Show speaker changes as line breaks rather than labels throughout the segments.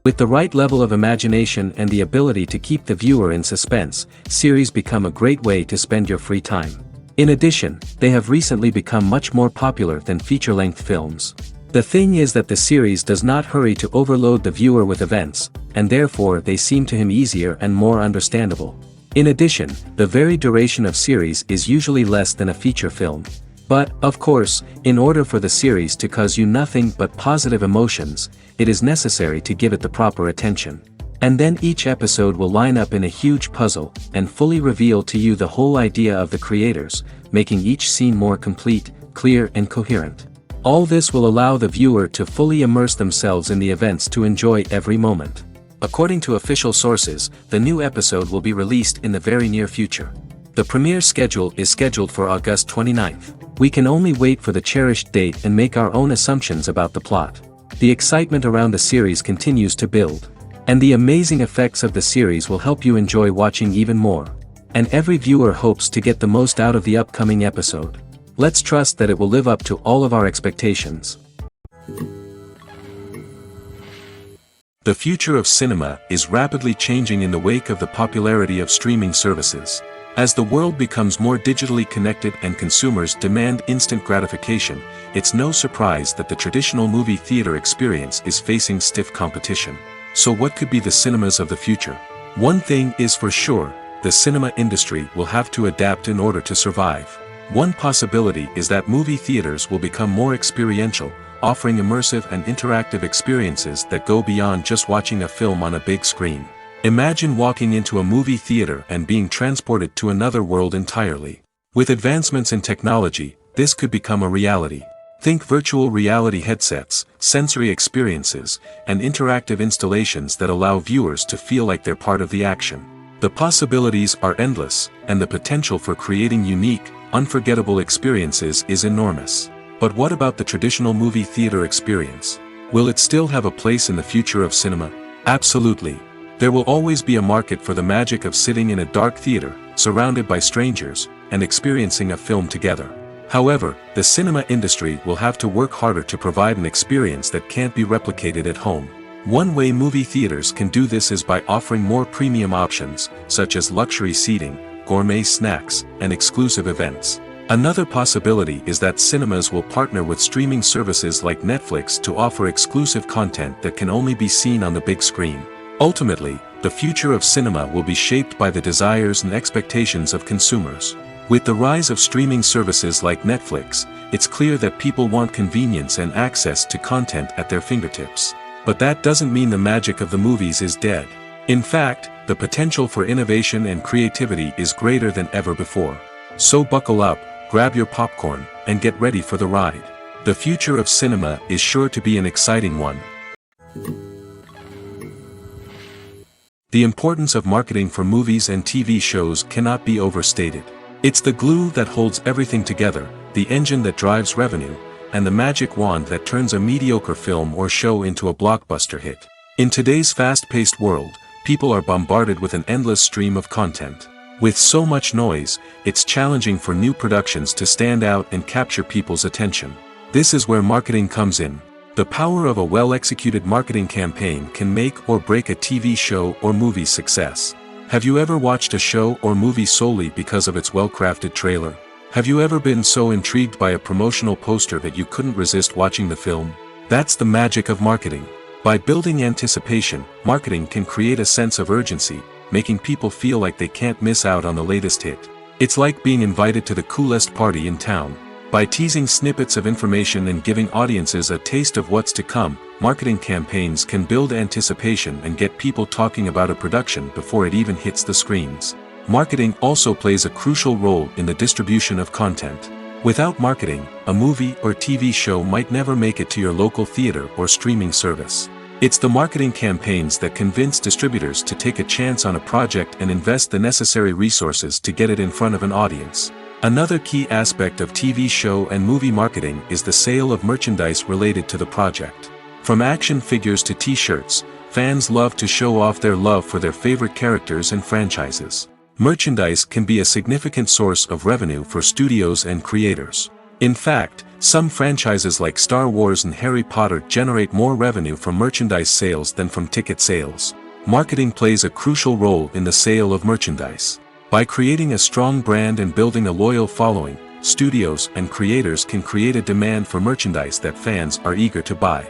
With the right level of imagination and the ability to keep the viewer in suspense, series become a great way to spend your free time. In addition, they have recently become much more popular than feature-length films. The thing is that the series does not hurry to overload the viewer with events, and therefore they seem to him easier and more understandable. In addition, the very duration of series is usually less than a feature film. But, of course, in order for the series to cause you nothing but positive emotions, it is necessary to give it the proper attention. And then each episode will line up in a huge puzzle, and fully reveal to you the whole idea of the creators, making each scene more complete, clear and coherent. All this will allow the viewer to fully immerse themselves in the events to enjoy every moment. According to official sources, the new episode will be released in the very near future. The premiere schedule is scheduled for August 29th. We can only wait for the cherished date and make our own assumptions about the plot. The excitement around the series continues to build. And the amazing effects of the series will help you enjoy watching even more. And every viewer hopes to get the most out of the upcoming episode. Let's trust that it will live up to all of our expectations. The future of cinema is rapidly changing in the wake of the popularity of streaming services. As the world becomes more digitally connected and consumers demand instant gratification, it's no surprise that the traditional movie theater experience is facing stiff competition. So what could be the cinemas of the future? One thing is for sure, the cinema industry will have to adapt in order to survive. One possibility is that movie theaters will become more experiential, offering immersive and interactive experiences that go beyond just watching a film on a big screen. Imagine walking into a movie theater and being transported to another world entirely. With advancements in technology, this could become a reality. Think virtual reality headsets, sensory experiences, and interactive installations that allow viewers to feel like they're part of the action. The possibilities are endless, and the potential for creating unique, unforgettable experiences is enormous. But what about the traditional movie theater experience? Will it still have a place in the future of cinema? Absolutely. There will always be a market for the magic of sitting in a dark theater, surrounded by strangers, and experiencing a film together. However, the cinema industry will have to work harder to provide an experience that can't be replicated at home. One way movie theaters can do this is by offering more premium options, such as luxury seating, gourmet snacks, and exclusive events. Another possibility is that cinemas will partner with streaming services like Netflix to offer exclusive content that can only be seen on the big screen. Ultimately, the future of cinema will be shaped by the desires and expectations of consumers. With the rise of streaming services like Netflix, it's clear that people want convenience and access to content at their fingertips. But that doesn't mean the magic of the movies is dead. In fact, the potential for innovation and creativity is greater than ever before. So buckle up, grab your popcorn, and get ready for the ride. The future of cinema is sure to be an exciting one. The importance of marketing for movies and TV shows cannot be overstated. It's the glue that holds everything together, the engine that drives revenue, and the magic wand that turns a mediocre film or show into a blockbuster hit. In today's fast-paced world, people are bombarded with an endless stream of content. With so much noise, it's challenging for new productions to stand out and capture people's attention. This is where marketing comes in. The power of a well-executed marketing campaign can make or break a TV show or movie's success. Have you ever watched a show or movie solely because of its well-crafted trailer? Have you ever been so intrigued by a promotional poster that you couldn't resist watching the film? That's the magic of marketing. By building anticipation, marketing can create a sense of urgency, making people feel like they can't miss out on the latest hit. It's like being invited to the coolest party in town. By teasing snippets of information and giving audiences a taste of what's to come, marketing campaigns can build anticipation and get people talking about a production before it even hits the screens. Marketing also plays a crucial role in the distribution of content. Without marketing, a movie or TV show might never make it to your local theater or streaming service. It's the marketing campaigns that convince distributors to take a chance on a project and invest the necessary resources to get it in front of an audience. Another key aspect of TV show and movie marketing is the sale of merchandise related to the project. From action figures to t-shirts, fans love to show off their love for their favorite characters and franchises. Merchandise can be a significant source of revenue for studios and creators. In fact, Some franchises like Star Wars and Harry Potter generate more revenue from merchandise sales than from ticket sales. Marketing plays a crucial role in the sale of merchandise. By creating a strong brand and building a loyal following, studios and creators can create a demand for merchandise that fans are eager to buy.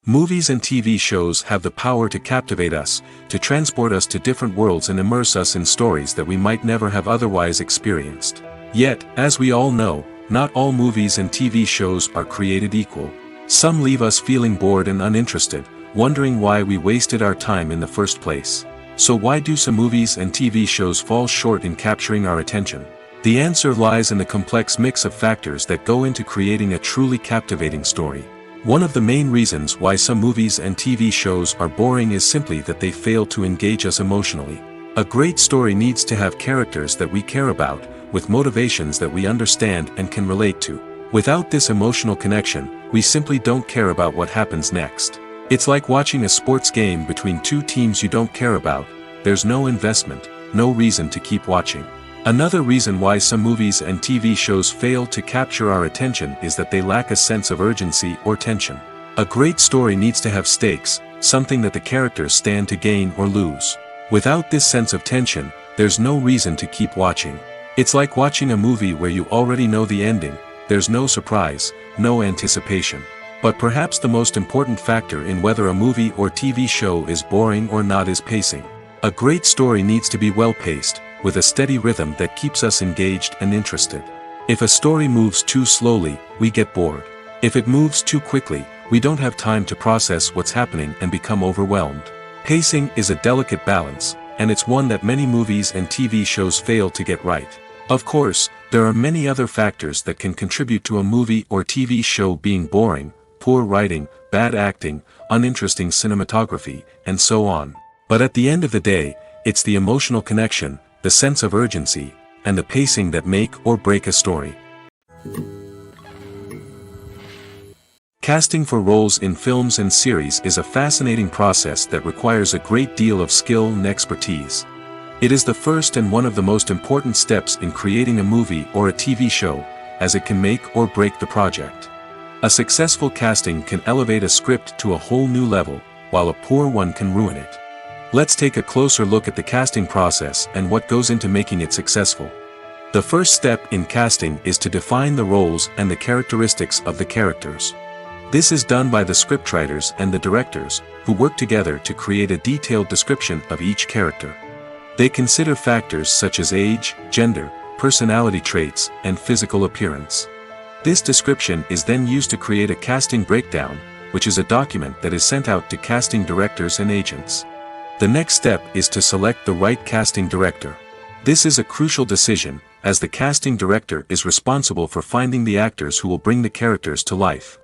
Movies and TV shows have the power to captivate us, to transport us to different worlds and immerse us in stories that we might never have otherwise experienced. Yet, as we all know, not all movies and TV shows are created equal. Some leave us feeling bored and uninterested, wondering why we wasted our time in the first place. So why do some movies and TV shows fall short in capturing our attention? The answer lies in the complex mix of factors that go into creating a truly captivating story. One of the main reasons why some movies and TV shows are boring is simply that they fail to engage us emotionally. A great story needs to have characters that we care about, with motivations that we understand and can relate to. Without this emotional connection, we simply don't care about what happens next. It's like watching a sports game between two teams you don't care about. There's no investment, no reason to keep watching. Another reason why some movies and TV shows fail to capture our attention is that they lack a sense of urgency or tension. A great story needs to have stakes, something that the characters stand to gain or lose. Without this sense of tension, there's no reason to keep watching. It's like watching a movie where you already know the ending. There's no surprise, no anticipation. But perhaps the most important factor in whether a movie or TV show is boring or not is pacing. A great story needs to be well-paced, with a steady rhythm that keeps us engaged and interested. If a story moves too slowly, we get bored. If it moves too quickly, we don't have time to process what's happening and become overwhelmed. Pacing is a delicate balance, and it's one that many movies and TV shows fail to get right. Of course, there are many other factors that can contribute to a movie or TV show being boring: poor writing, bad acting, uninteresting cinematography, and so on. But at the end of the day, it's the emotional connection, the sense of urgency, and the pacing that make or break a story. Casting for roles in films and series is a fascinating process that requires a great deal of skill and expertise. It is the first and one of the most important steps in creating a movie or a TV show, as it can make or break the project. A successful casting can elevate a script to a whole new level, while a poor one can ruin it. Let's take a closer look at the casting process and what goes into making it successful. The first step in casting is to define the roles and the characteristics of the characters. This is done by the scriptwriters and the directors, who work together to create a detailed description of each character. They consider factors such as age, gender, personality traits, and physical appearance. This description is then used to create a casting breakdown, which is a document that is sent out to casting directors and agents. The next step is to select the right casting director. This is a crucial decision, as the casting director is responsible for finding the actors who will bring the characters to life.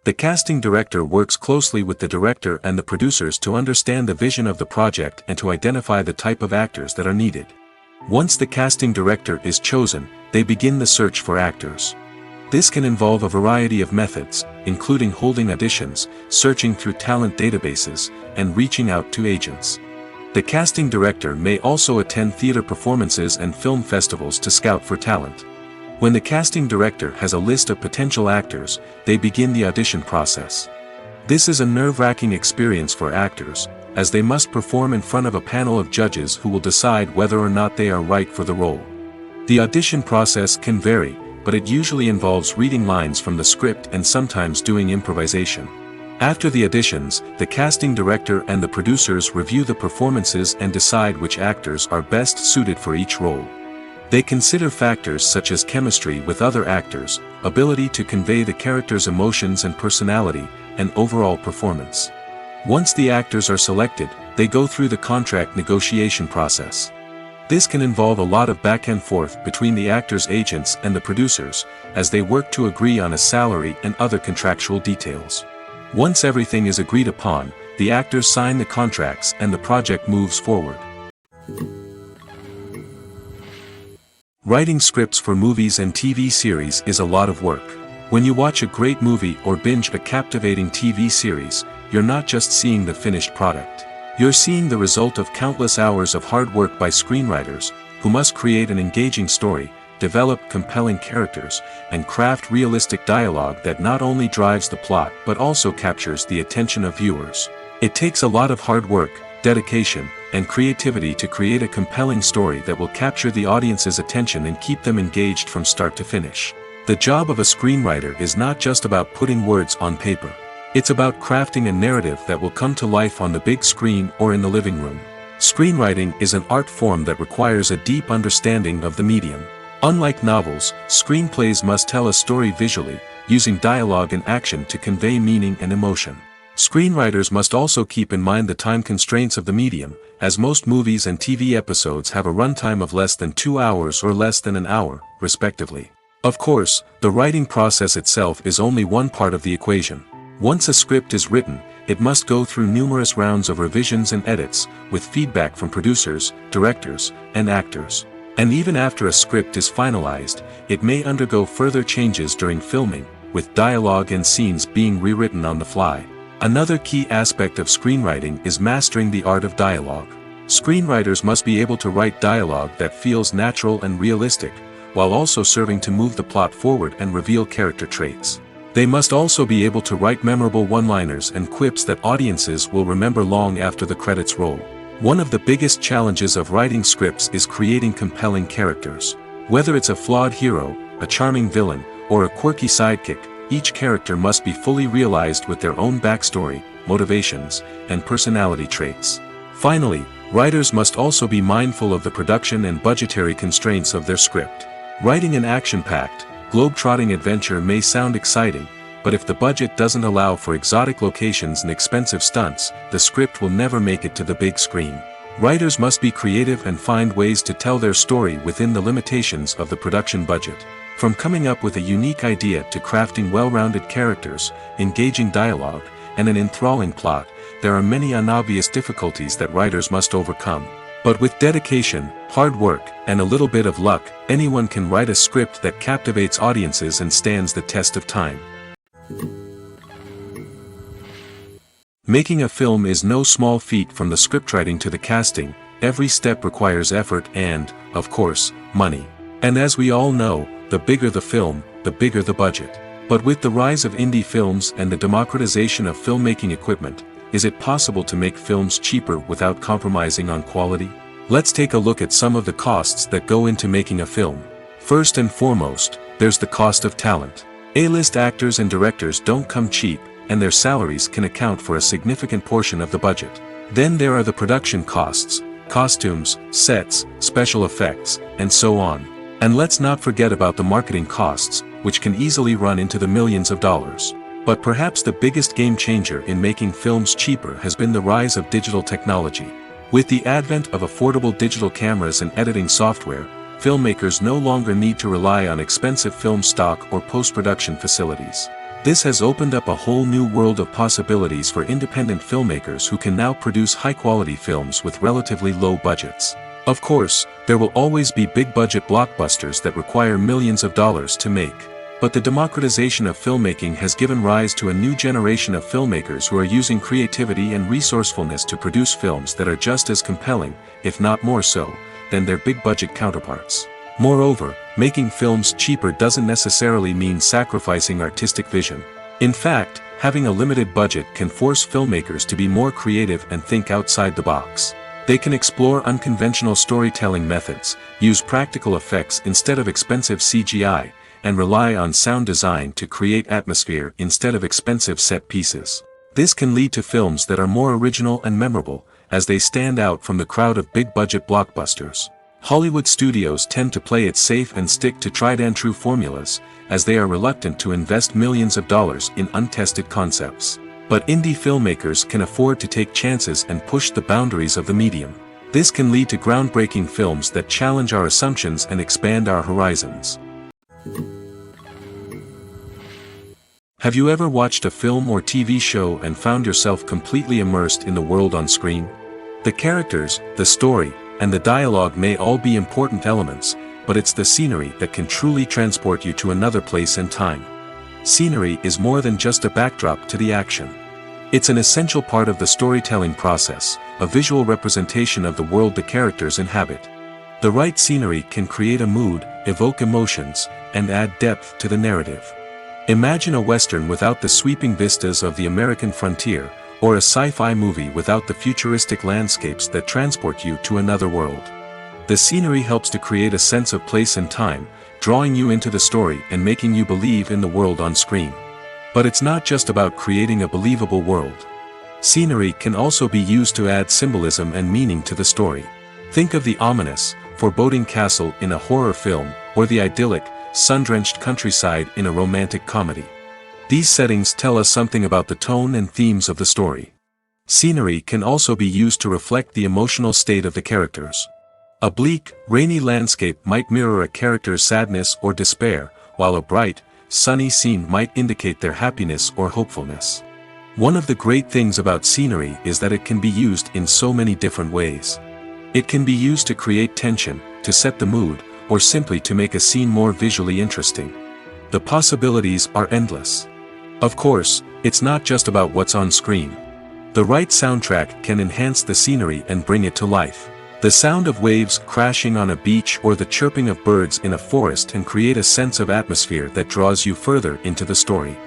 The casting director works closely with the director and the producers to understand the vision of the project and to identify the type of actors that are needed. Once the casting director is chosen, they begin the search for actors. This can involve a variety of methods, including holding auditions, searching through talent databases, and reaching out to agents. The casting director may also attend theater performances and film festivals to scout for talent. When the casting director has a list of potential actors, they begin the audition process. This is a nerve-wracking experience for actors, as they must perform in front of a panel of judges who will decide whether or not they are right for the role. The audition process can vary, but it usually involves reading lines from the script and sometimes doing improvisation. After the auditions, the casting director and the producers review the performances and decide which actors are best suited for each role. They consider factors such as chemistry with other actors, ability to convey the character's emotions and personality, and overall performance. Once the actors are selected, they go through the contract negotiation process. This can involve a lot of back and forth between the actors' agents and the producers, as they work to agree on a salary and other contractual details. Once everything is agreed upon, the actors sign the contracts and the project moves forward. Writing scripts for movies and TV series is a lot of work. When you watch a great movie or binge a captivating TV series, you're not just seeing the finished product. You're seeing the result of countless hours of hard work by screenwriters, who must create an engaging story, develop compelling characters, and craft realistic dialogue that not only drives the plot but also captures the attention of viewers. It takes a lot of hard work, dedication, and creativity to create a compelling story that will capture the audience's attention and keep them engaged from start to finish. The job of a screenwriter is not just about putting words on paper. It's about crafting a narrative that will come to life on the big screen or in the living room. Screenwriting is an art form that requires a deep understanding of the medium. Unlike novels, screenplays must tell a story visually, using dialogue and action to convey meaning and emotion. Screenwriters must also keep in mind the time constraints of the medium, as most movies and TV episodes have a runtime of less than 2 hours or less than an hour, respectively. Of course, the writing process itself is only one part of the equation. Once a script is written, it must go through numerous rounds of revisions and edits, with feedback from producers, directors, and actors. And even after a script is finalized, it may undergo further changes during filming, with dialogue and scenes being rewritten on the fly. Another key aspect of screenwriting is mastering the art of dialogue. Screenwriters must be able to write dialogue that feels natural and realistic, while also serving to move the plot forward and reveal character traits. They must also be able to write memorable one-liners and quips that audiences will remember long after the credits roll. One of the biggest challenges of writing scripts is creating compelling characters. Whether it's a flawed hero, a charming villain, or a quirky sidekick, each character must be fully realized with their own backstory, motivations, and personality traits. Finally, writers must also be mindful of the production and budgetary constraints of their script. Writing an action-packed, globe-trotting adventure may sound exciting, but if the budget doesn't allow for exotic locations and expensive stunts, the script will never make it to the big screen. Writers must be creative and find ways to tell their story within the limitations of the production budget. From coming up with a unique idea to crafting well-rounded characters, engaging dialogue, and an enthralling plot, there are many unobvious difficulties that writers must overcome. But with dedication, hard work, and a little bit of luck, anyone can write a script that captivates audiences and stands the test of time. Making a film is no small feat. From the scriptwriting to the casting, every step requires effort and, of course, money. And as we all know, the bigger the film, the bigger the budget. But with the rise of indie films and the democratization of filmmaking equipment, is it possible to make films cheaper without compromising on quality? Let's take a look at some of the costs that go into making a film. First and foremost, there's the cost of talent. A-list actors and directors don't come cheap, and their salaries can account for a significant portion of the budget. Then there are the production costs, costumes, sets, special effects, and so on. And let's not forget about the marketing costs, which can easily run into the millions of dollars. But perhaps the biggest game changer in making films cheaper has been the rise of digital technology. With the advent of affordable digital cameras and editing software, filmmakers no longer need to rely on expensive film stock or post-production facilities. This has opened up a whole new world of possibilities for independent filmmakers who can now produce high-quality films with relatively low budgets. Of course, there will always be big-budget blockbusters that require millions of dollars to make. But the democratization of filmmaking has given rise to a new generation of filmmakers who are using creativity and resourcefulness to produce films that are just as compelling, if not more so, than their big-budget counterparts. Moreover, making films cheaper doesn't necessarily mean sacrificing artistic vision. In fact, having a limited budget can force filmmakers to be more creative and think outside the box. They can explore unconventional storytelling methods, use practical effects instead of expensive CGI, and rely on sound design to create atmosphere instead of expensive set pieces. This can lead to films that are more original and memorable, as they stand out from the crowd of big-budget blockbusters. Hollywood studios tend to play it safe and stick to tried-and-true formulas, as they are reluctant to invest millions of dollars in untested concepts. But indie filmmakers can afford to take chances and push the boundaries of the medium. This can lead to groundbreaking films that challenge our assumptions and expand our horizons. Have you ever watched a film or TV show and found yourself completely immersed in the world on screen? The characters, the story, and the dialogue may all be important elements, but it's the scenery that can truly transport you to another place and time. Scenery is more than just a backdrop to the action. It's an essential part of the storytelling process, a visual representation of the world the characters inhabit. The right scenery can create a mood, evoke emotions, and add depth to the narrative. Imagine a Western without the sweeping vistas of the American frontier, or a sci-fi movie without the futuristic landscapes that transport you to another world. The scenery helps to create a sense of place and time, drawing you into the story and making you believe in the world on screen. But it's not just about creating a believable world. Scenery can also be used to add symbolism and meaning to the story. Think of the ominous, foreboding castle in a horror film, or the idyllic, sun-drenched countryside in a romantic comedy. These settings tell us something about the tone and themes of the story. Scenery can also be used to reflect the emotional state of the characters. A bleak, rainy landscape might mirror a character's sadness or despair, while a bright, sunny scene might indicate their happiness or hopefulness. One of the great things about scenery is that it can be used in so many different ways. It can be used to create tension, to set the mood, or simply to make a scene more visually interesting. The possibilities are endless. Of course, it's not just about what's on screen. The right soundtrack can enhance the scenery and bring it to life. The sound of waves crashing on a beach or the chirping of birds in a forest can create a sense of atmosphere that draws you further into the story.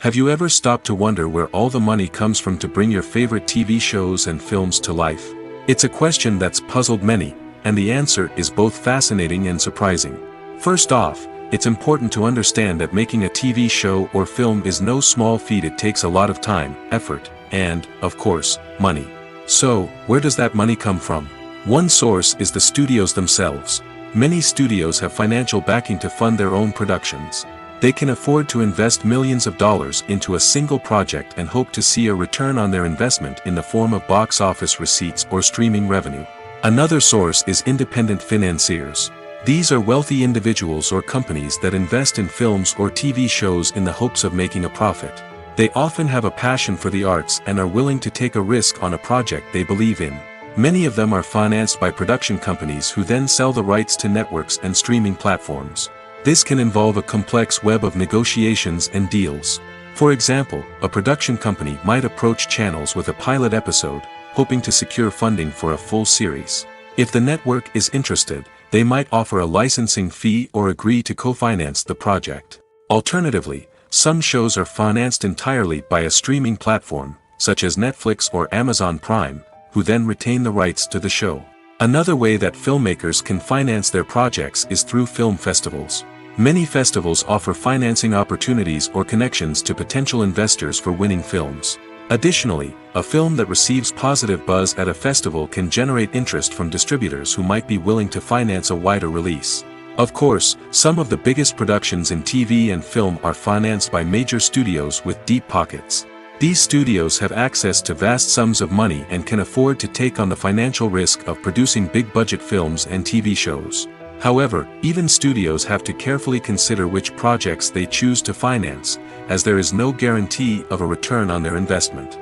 Have you ever stopped to wonder where all the money comes from to bring your favorite TV shows and films to life? It's a question that's puzzled many, and the answer is both fascinating and surprising. First off, it's important to understand that making a TV show or film is no small feat. It takes a lot of time, effort, and, of course, money. So, where does that money come from? One source is the studios themselves. Many studios have financial backing to fund their own productions. They can afford to invest millions of dollars into a single project and hope to see a return on their investment in the form of box office receipts or streaming revenue. Another source is independent financiers. These are wealthy individuals or companies that invest in films or TV shows in the hopes of making a profit. They often have a passion for the arts and are willing to take a risk on a project they believe in. Many of them are financed by production companies who then sell the rights to networks and streaming platforms. This can involve a complex web of negotiations and deals. For example, a production company might approach channels with a pilot episode, hoping to secure funding for a full series. If the network is interested, they might offer a licensing fee or agree to co-finance the project. Alternatively, some shows are financed entirely by a streaming platform, such as Netflix or Amazon Prime, who then retain the rights to the show. Another way that filmmakers can finance their projects is through film festivals. Many festivals offer financing opportunities or connections to potential investors for winning films. Additionally, a film that receives positive buzz at a festival can generate interest from distributors who might be willing to finance a wider release. Of course, some of the biggest productions in TV and film are financed by major studios with deep pockets. These studios have access to vast sums of money and can afford to take on the financial risk of producing big-budget films and TV shows. However, even studios have to carefully consider which projects they choose to finance, as there is no guarantee of a return on their investment.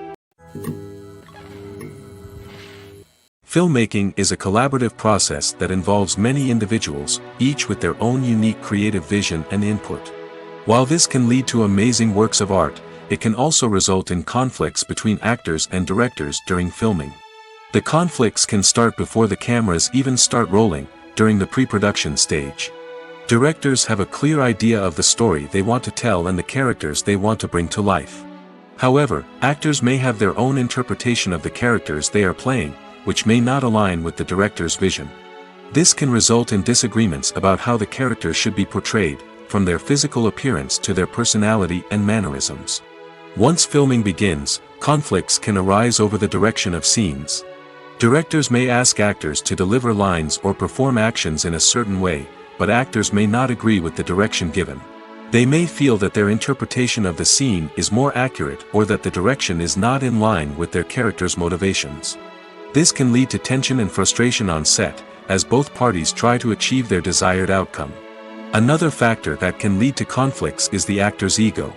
Filmmaking is a collaborative process that involves many individuals, each with their own unique creative vision and input. While this can lead to amazing works of art, it can also result in conflicts between actors and directors during filming. The conflicts can start before the cameras even start rolling, during the pre-production stage. Directors have a clear idea of the story they want to tell and the characters they want to bring to life. However, actors may have their own interpretation of the characters they are playing, which may not align with the director's vision. This can result in disagreements about how the characters should be portrayed, from their physical appearance to their personality and mannerisms. Once filming begins, conflicts can arise over the direction of scenes. Directors may ask actors to deliver lines or perform actions in a certain way, but actors may not agree with the direction given. They may feel that their interpretation of the scene is more accurate or that the direction is not in line with their character's motivations. This can lead to tension and frustration on set, as both parties try to achieve their desired outcome. Another factor that can lead to conflicts is the actor's ego.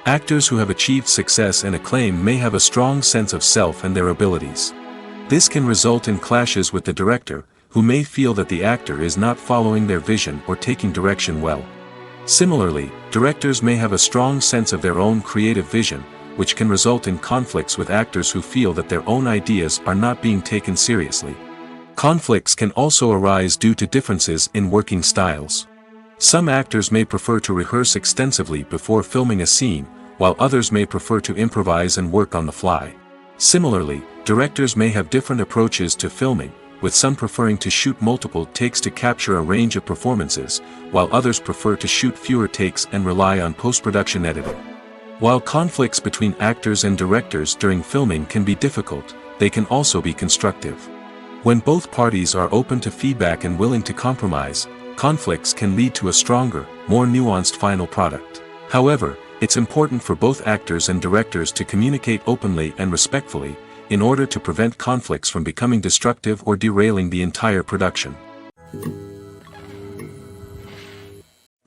Actors who have achieved success and acclaim may have a strong sense of self and their abilities. This can result in clashes with the director, who may feel that the actor is not following their vision or taking direction well. Similarly, directors may have a strong sense of their own creative vision, which can result in conflicts with actors who feel that their own ideas are not being taken seriously. Conflicts can also arise due to differences in working styles. Some actors may prefer to rehearse extensively before filming a scene, while others may prefer to improvise and work on the fly. Similarly, directors may have different approaches to filming, with some preferring to shoot multiple takes to capture a range of performances, while others prefer to shoot fewer takes and rely on post-production editing. While conflicts between actors and directors during filming can be difficult, they can also be constructive. When both parties are open to feedback and willing to compromise, conflicts can lead to a stronger, more nuanced final product. However, it's important for both actors and directors to communicate openly and respectfully, in order to prevent conflicts from becoming destructive or derailing the entire production.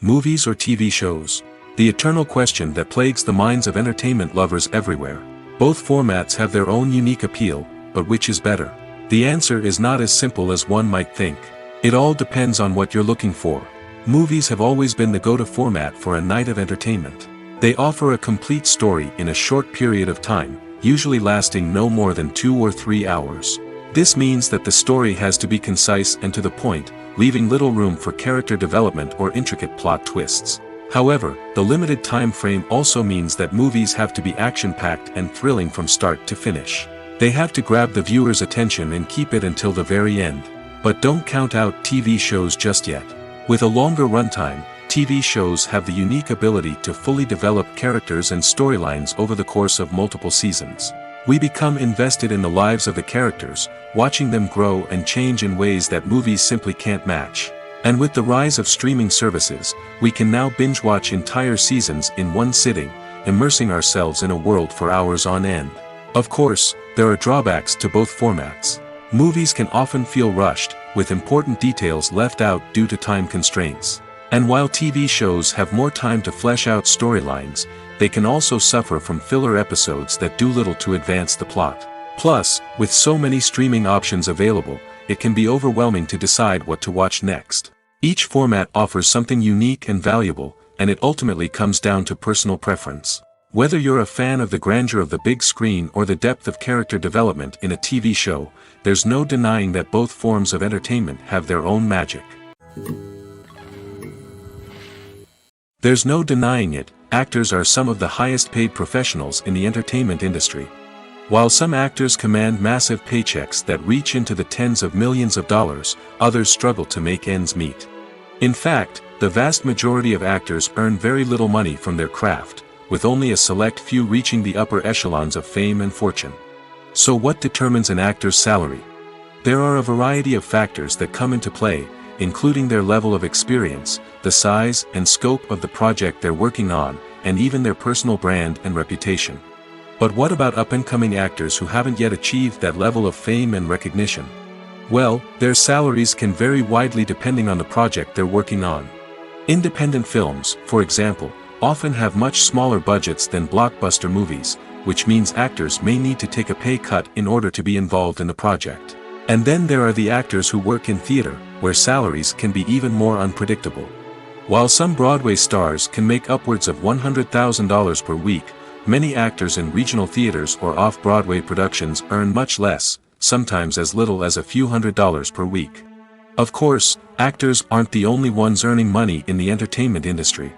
Movies or TV shows? The eternal question that plagues the minds of entertainment lovers everywhere. Both formats have their own unique appeal, but which is better? The answer is not as simple as one might think. It all depends on what you're looking for. Movies have always been the go-to format for a night of entertainment. They offer a complete story in a short period of time, usually lasting no more than 2 or 3 hours. This means that the story has to be concise and to the point, leaving little room for character development or intricate plot twists. However, the limited time frame also means that movies have to be action-packed and thrilling from start to finish. They have to grab the viewer's attention and keep it until the very end. But don't count out TV shows just yet. With a longer runtime, TV shows have the unique ability to fully develop characters and storylines over the course of multiple seasons. We become invested in the lives of the characters, watching them grow and change in ways that movies simply can't match. And with the rise of streaming services, we can now binge-watch entire seasons in one sitting, immersing ourselves in a world for hours on end. Of course, there are drawbacks to both formats. Movies can often feel rushed, with important details left out due to time constraints. And while TV shows have more time to flesh out storylines, they can also suffer from filler episodes that do little to advance the plot. Plus, with so many streaming options available, it can be overwhelming to decide what to watch next. Each format offers something unique and valuable, and it ultimately comes down to personal preference. Whether you're a fan of the grandeur of the big screen or the depth of character development in a TV show, there's no denying that both forms of entertainment have their own magic. There's no denying it, actors are some of the highest paid professionals in the entertainment industry. While some actors command massive paychecks that reach into the tens of millions of dollars, others struggle to make ends meet. In fact, the vast majority of actors earn very little money from their craft, with only a select few reaching the upper echelons of fame and fortune. So what determines an actor's salary? There are a variety of factors that come into play, including their level of experience, the size and scope of the project they're working on, and even their personal brand and reputation. But what about up-and-coming actors who haven't yet achieved that level of fame and recognition? Well, their salaries can vary widely depending on the project they're working on. Independent films, for example, often have much smaller budgets than blockbuster movies, which means actors may need to take a pay cut in order to be involved in the project. And then there are the actors who work in theater, where salaries can be even more unpredictable. While some Broadway stars can make upwards of $100,000 per week, many actors in regional theaters or off-Broadway productions earn much less, sometimes as little as a few $100s per week. Of course, actors aren't the only ones earning money in the entertainment industry.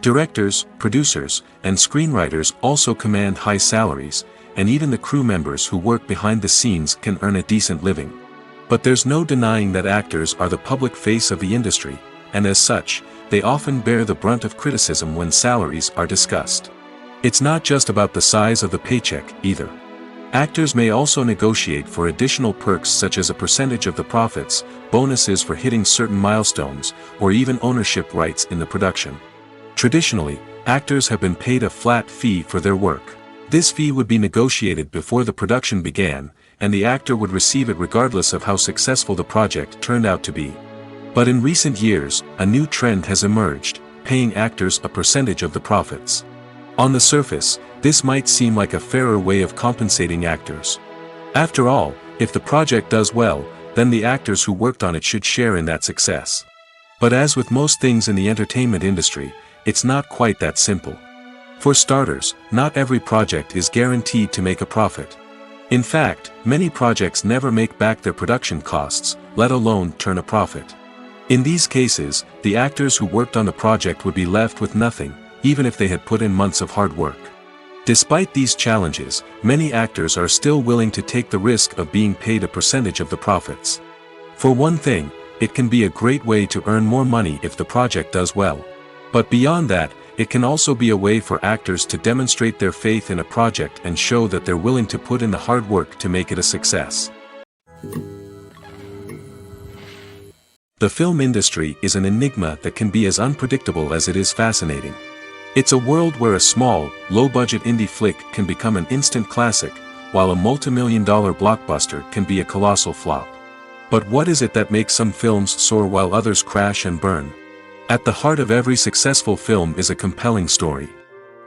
Directors, producers, and screenwriters also command high salaries, and even the crew members who work behind the scenes can earn a decent living. But there's no denying that actors are the public face of the industry, and as such, they often bear the brunt of criticism when salaries are discussed. It's not just about the size of the paycheck, either. Actors may also negotiate for additional perks such as a percentage of the profits, bonuses for hitting certain milestones, or even ownership rights in the production. Traditionally, actors have been paid a flat fee for their work. This fee would be negotiated before the production began, and the actor would receive it regardless of how successful the project turned out to be. But in recent years, a new trend has emerged, paying actors a percentage of the profits. On the surface, this might seem like a fairer way of compensating actors. After all, if the project does well, then the actors who worked on it should share in that success. But as with most things in the entertainment industry, it's not quite that simple. For starters, not every project is guaranteed to make a profit. In fact, many projects never make back their production costs, let alone turn a profit. In these cases, the actors who worked on the project would be left with nothing, even if they had put in months of hard work. Despite these challenges, many actors are still willing to take the risk of being paid a percentage of the profits. For one thing, it can be a great way to earn more money if the project does well. But beyond that, it can also be a way for actors to demonstrate their faith in a project and show that they're willing to put in the hard work to make it a success. The film industry is an enigma that can be as unpredictable as it is fascinating. It's a world where a small, low-budget indie flick can become an instant classic, while a multi-million-dollar blockbuster can be a colossal flop. But what is it that makes some films soar while others crash and burn? At the heart of every successful film is a compelling story.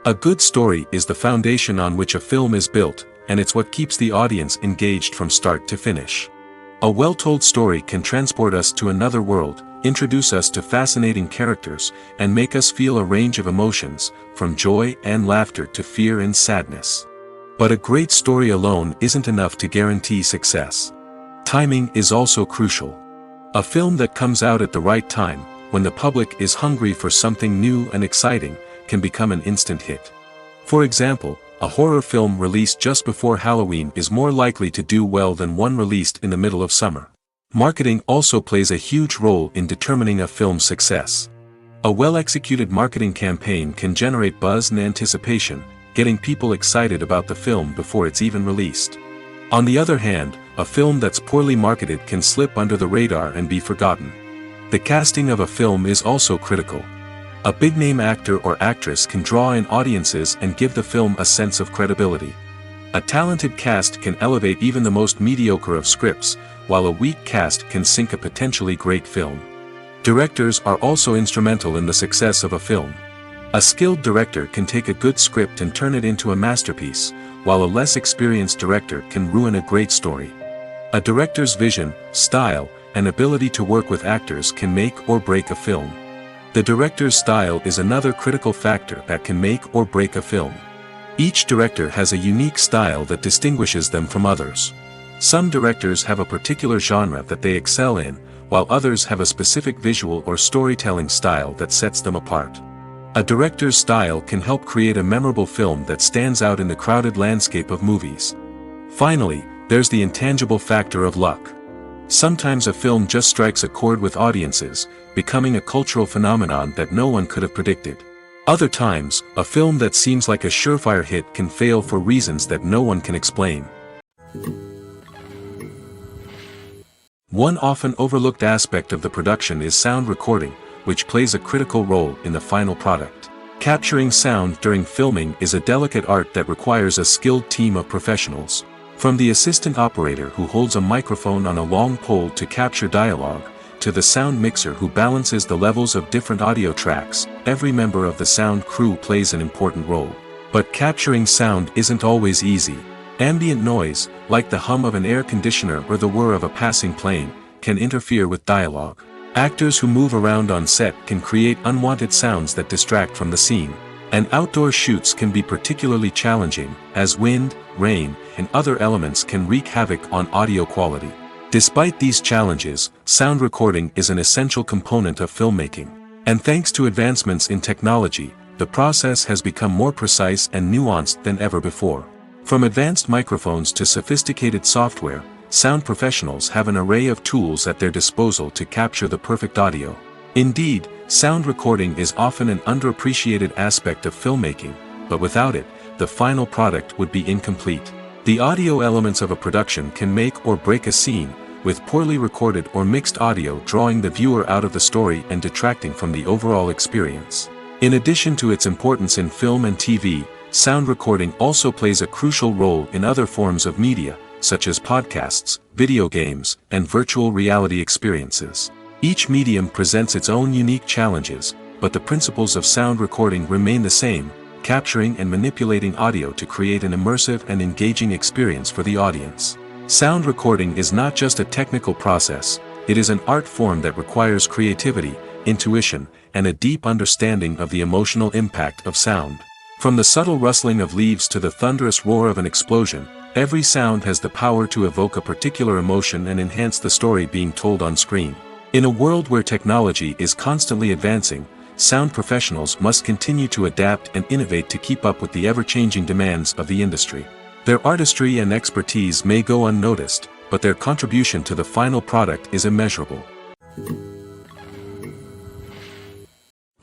A good story is the foundation on which a film is built, and it's what keeps the audience engaged from start to finish. A well-told story can transport us to another world, introduce us to fascinating characters, and make us feel a range of emotions, from joy and laughter to fear and sadness. But a great story alone isn't enough to guarantee success. Timing is also crucial. A film that comes out at the right time, when the public is hungry for something new and exciting, can become an instant hit. For example, a horror film released just before Halloween is more likely to do well than one released in the middle of summer. Marketing also plays a huge role in determining a film's success. A well-executed marketing campaign can generate buzz and anticipation, getting people excited about the film before it's even released. On the other hand, a film that's poorly marketed can slip under the radar and be forgotten. The casting of a film is also critical. A big-name actor or actress can draw in audiences and give the film a sense of credibility. A talented cast can elevate even the most mediocre of scripts, while a weak cast can sink a potentially great film. Directors are also instrumental in the success of a film. A skilled director can take a good script and turn it into a masterpiece, while a less experienced director can ruin a great story. A director's vision, style, and ability to work with actors can make or break a film. The director's style is another critical factor that can make or break a film. Each director has a unique style that distinguishes them from others. Some directors have a particular genre that they excel in, while others have a specific visual or storytelling style that sets them apart. A director's style can help create a memorable film that stands out in the crowded landscape of movies. Finally, there's the intangible factor of luck. Sometimes a film just strikes a chord with audiences, becoming a cultural phenomenon that no one could have predicted. Other times, a film that seems like a surefire hit can fail for reasons that no one can explain. One often overlooked aspect of the production is sound recording, which plays a critical role in the final product. Capturing sound during filming is a delicate art that requires a skilled team of professionals. From the assistant operator who holds a microphone on a long pole to capture dialogue, to the sound mixer who balances the levels of different audio tracks, every member of the sound crew plays an important role. But capturing sound isn't always easy. Ambient noise, like the hum of an air conditioner or the whir of a passing plane, can interfere with dialogue. Actors who move around on set can create unwanted sounds that distract from the scene. And outdoor shoots can be particularly challenging, as wind, rain, and other elements can wreak havoc on audio quality. Despite these challenges, sound recording is an essential component of filmmaking. And thanks to advancements in technology, the process has become more precise and nuanced than ever before. From advanced microphones to sophisticated software, sound professionals have an array of tools at their disposal to capture the perfect audio. Indeed, sound recording is often an underappreciated aspect of filmmaking, but without it, the final product would be incomplete. The audio elements of a production can make or break a scene, with poorly recorded or mixed audio drawing the viewer out of the story and detracting from the overall experience. In addition to its importance in film and TV, sound recording also plays a crucial role in other forms of media, such as podcasts, video games, and virtual reality experiences. Each medium presents its own unique challenges, but the principles of sound recording remain the same, capturing and manipulating audio to create an immersive and engaging experience for the audience. Sound recording is not just a technical process, it is an art form that requires creativity, intuition, and a deep understanding of the emotional impact of sound. From the subtle rustling of leaves to the thunderous roar of an explosion, Every sound has the power to evoke a particular emotion and enhance the story being told on screen. In a world where technology is constantly advancing, sound professionals must continue to adapt and innovate to keep up with the ever-changing demands of the industry. Their artistry and expertise may go unnoticed, but their contribution to the final product is immeasurable.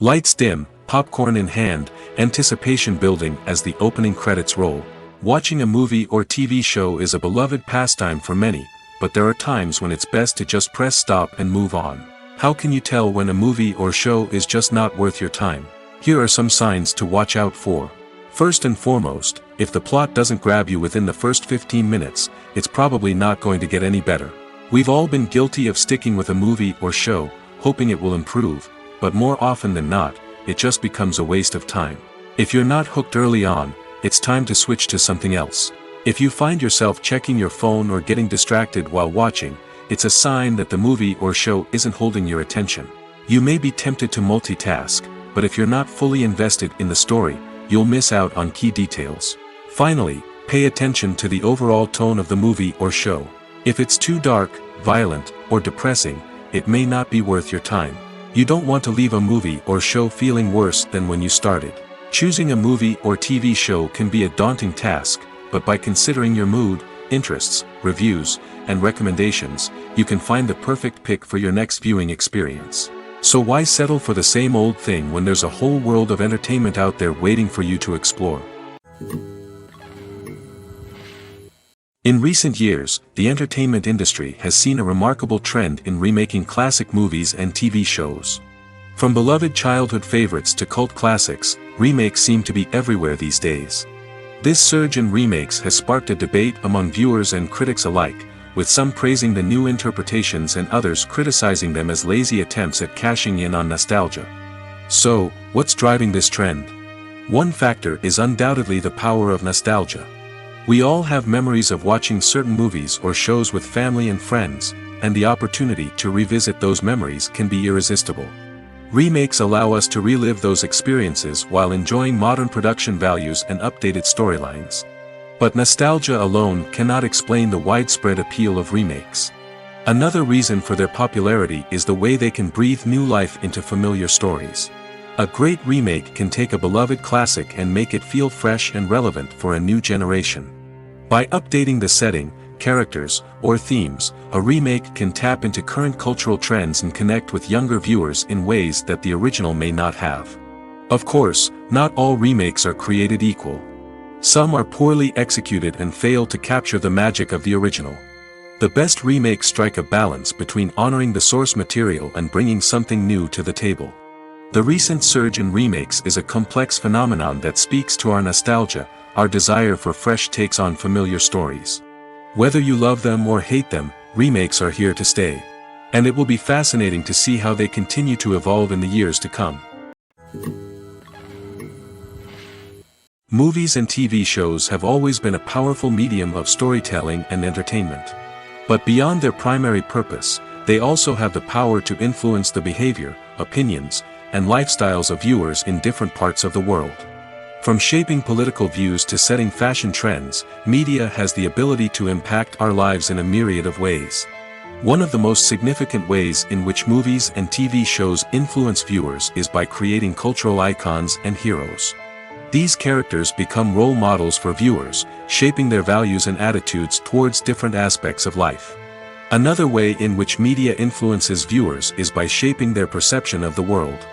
Lights dim, popcorn in hand, anticipation building as the opening credits roll. Watching a movie or TV show is a beloved pastime for many, but there are times when it's best to just press stop and move on. How can you tell when a movie or show is just not worth your time? Here are some signs to watch out for. First and foremost, if the plot doesn't grab you within the first 15 minutes, it's probably not going to get any better. We've all been guilty of sticking with a movie or show, hoping it will improve, but more often than not, it just becomes a waste of time. If you're not hooked early on, it's time to switch to something else. If you find yourself checking your phone or getting distracted while watching, it's a sign that the movie or show isn't holding your attention. You may be tempted to multitask, but if you're not fully invested in the story, you'll miss out on key details. Finally, pay attention to the overall tone of the movie or show. If it's too dark, violent, or depressing, it may not be worth your time. You don't want to leave a movie or show feeling worse than when you started. Choosing a movie or TV show can be a daunting task, but by considering your mood, interests, reviews, and recommendations, you can find the perfect pick for your next viewing experience. So why settle for the same old thing when there's a whole world of entertainment out there waiting for you to explore? In recent years, the entertainment industry has seen a remarkable trend in remaking classic movies and TV shows. From beloved childhood favorites to cult classics, remakes seem to be everywhere these days. This surge in remakes has sparked a debate among viewers and critics alike, with some praising the new interpretations and others criticizing them as lazy attempts at cashing in on nostalgia. So, what's driving this trend? One factor is undoubtedly the power of nostalgia. We all have memories of watching certain movies or shows with family and friends, and the opportunity to revisit those memories can be irresistible. Remakes allow us to relive those experiences while enjoying modern production values and updated storylines. But nostalgia alone cannot explain the widespread appeal of remakes. Another reason for their popularity is the way they can breathe new life into familiar stories. A great remake can take a beloved classic and make it feel fresh and relevant for a new generation. By updating the setting, characters, or themes, a remake can tap into current cultural trends and connect with younger viewers in ways that the original may not have. Of course, not all remakes are created equal. Some are poorly executed and fail to capture the magic of the original. The best remakes strike a balance between honoring the source material and bringing something new to the table. The recent surge in remakes is a complex phenomenon that speaks to our nostalgia, our desire for fresh takes on familiar stories. Whether you love them or hate them, remakes are here to stay. And it will be fascinating to see how they continue to evolve in the years to come. Movies and TV shows have always been a powerful medium of storytelling and entertainment. But beyond their primary purpose, they also have the power to influence the behavior, opinions, and lifestyles of viewers in different parts of the world. From shaping political views to setting fashion trends, media has the ability to impact our lives in a myriad of ways. One of the most significant ways in which movies and TV shows influence viewers is by creating cultural icons and heroes. These characters become role models for viewers, shaping their values and attitudes towards different aspects of life. Another way in which media influences viewers is by shaping their perception of the world.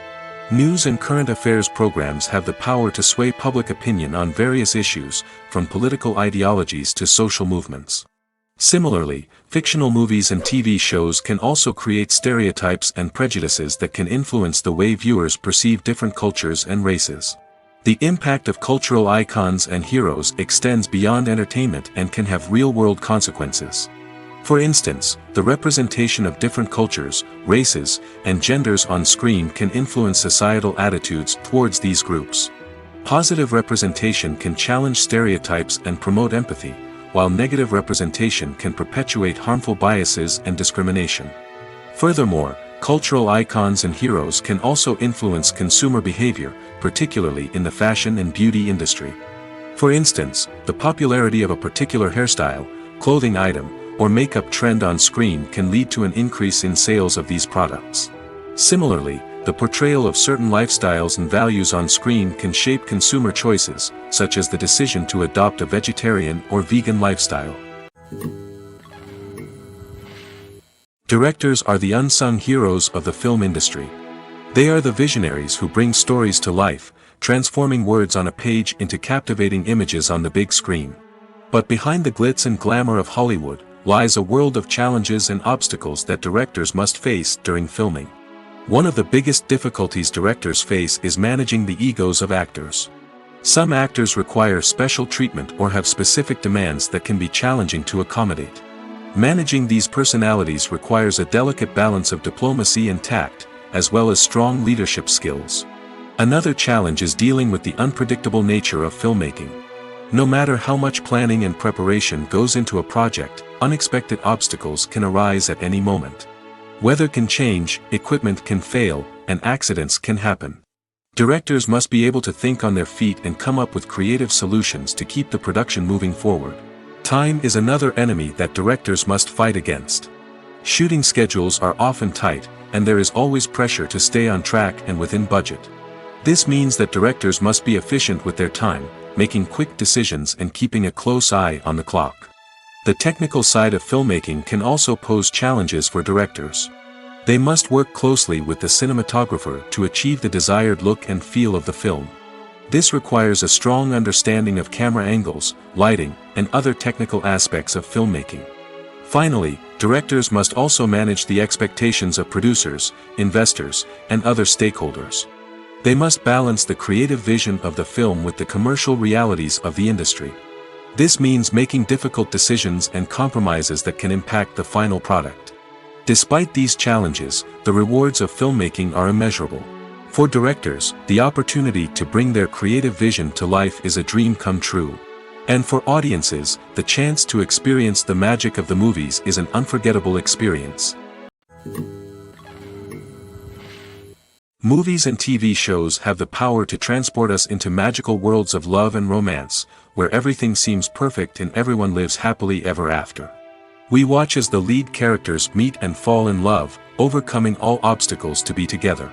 News and current affairs programs have the power to sway public opinion on various issues, from political ideologies to social movements. Similarly, fictional movies and TV shows can also create stereotypes and prejudices that can influence the way viewers perceive different cultures and races. The impact of cultural icons and heroes extends beyond entertainment and can have real-world consequences. For instance, the representation of different cultures, races, and genders on screen can influence societal attitudes towards these groups. Positive representation can challenge stereotypes and promote empathy, while negative representation can perpetuate harmful biases and discrimination. Furthermore, cultural icons and heroes can also influence consumer behavior, particularly in the fashion and beauty industry. For instance, the popularity of a particular hairstyle, clothing item, or makeup trend on screen can lead to an increase in sales of these products. Similarly, the portrayal of certain lifestyles and values on screen can shape consumer choices, such as the decision to adopt a vegetarian or vegan lifestyle. Directors are the unsung heroes of the film industry. They are the visionaries who bring stories to life, transforming words on a page into captivating images on the big screen. But behind the glitz and glamour of Hollywood lies a world of challenges and obstacles that directors must face during filming. One of the biggest difficulties directors face is managing the egos of actors. Some actors require special treatment or have specific demands that can be challenging to accommodate. Managing these personalities requires a delicate balance of diplomacy and tact, as well as strong leadership skills. Another challenge is dealing with the unpredictable nature of filmmaking. No matter how much planning and preparation goes into a project, unexpected obstacles can arise at any moment. Weather can change, equipment can fail, and accidents can happen. Directors must be able to think on their feet and come up with creative solutions to keep the production moving forward. Time is another enemy that directors must fight against. Shooting schedules are often tight, and there is always pressure to stay on track and within budget. This means that directors must be efficient with their time, making quick decisions and keeping a close eye on the clock. The technical side of filmmaking can also pose challenges for directors. They must work closely with the cinematographer to achieve the desired look and feel of the film. This requires a strong understanding of camera angles, lighting, and other technical aspects of filmmaking. Finally, directors must also manage the expectations of producers, investors, and other stakeholders. They must balance the creative vision of the film with the commercial realities of the industry. This means making difficult decisions and compromises that can impact the final product. Despite these challenges, the rewards of filmmaking are immeasurable. For directors, the opportunity to bring their creative vision to life is a dream come true. And for audiences, the chance to experience the magic of the movies is an unforgettable experience. Movies and TV shows have the power to transport us into magical worlds of love and romance, where everything seems perfect and everyone lives happily ever after. We watch as the lead characters meet and fall in love, overcoming all obstacles to be together.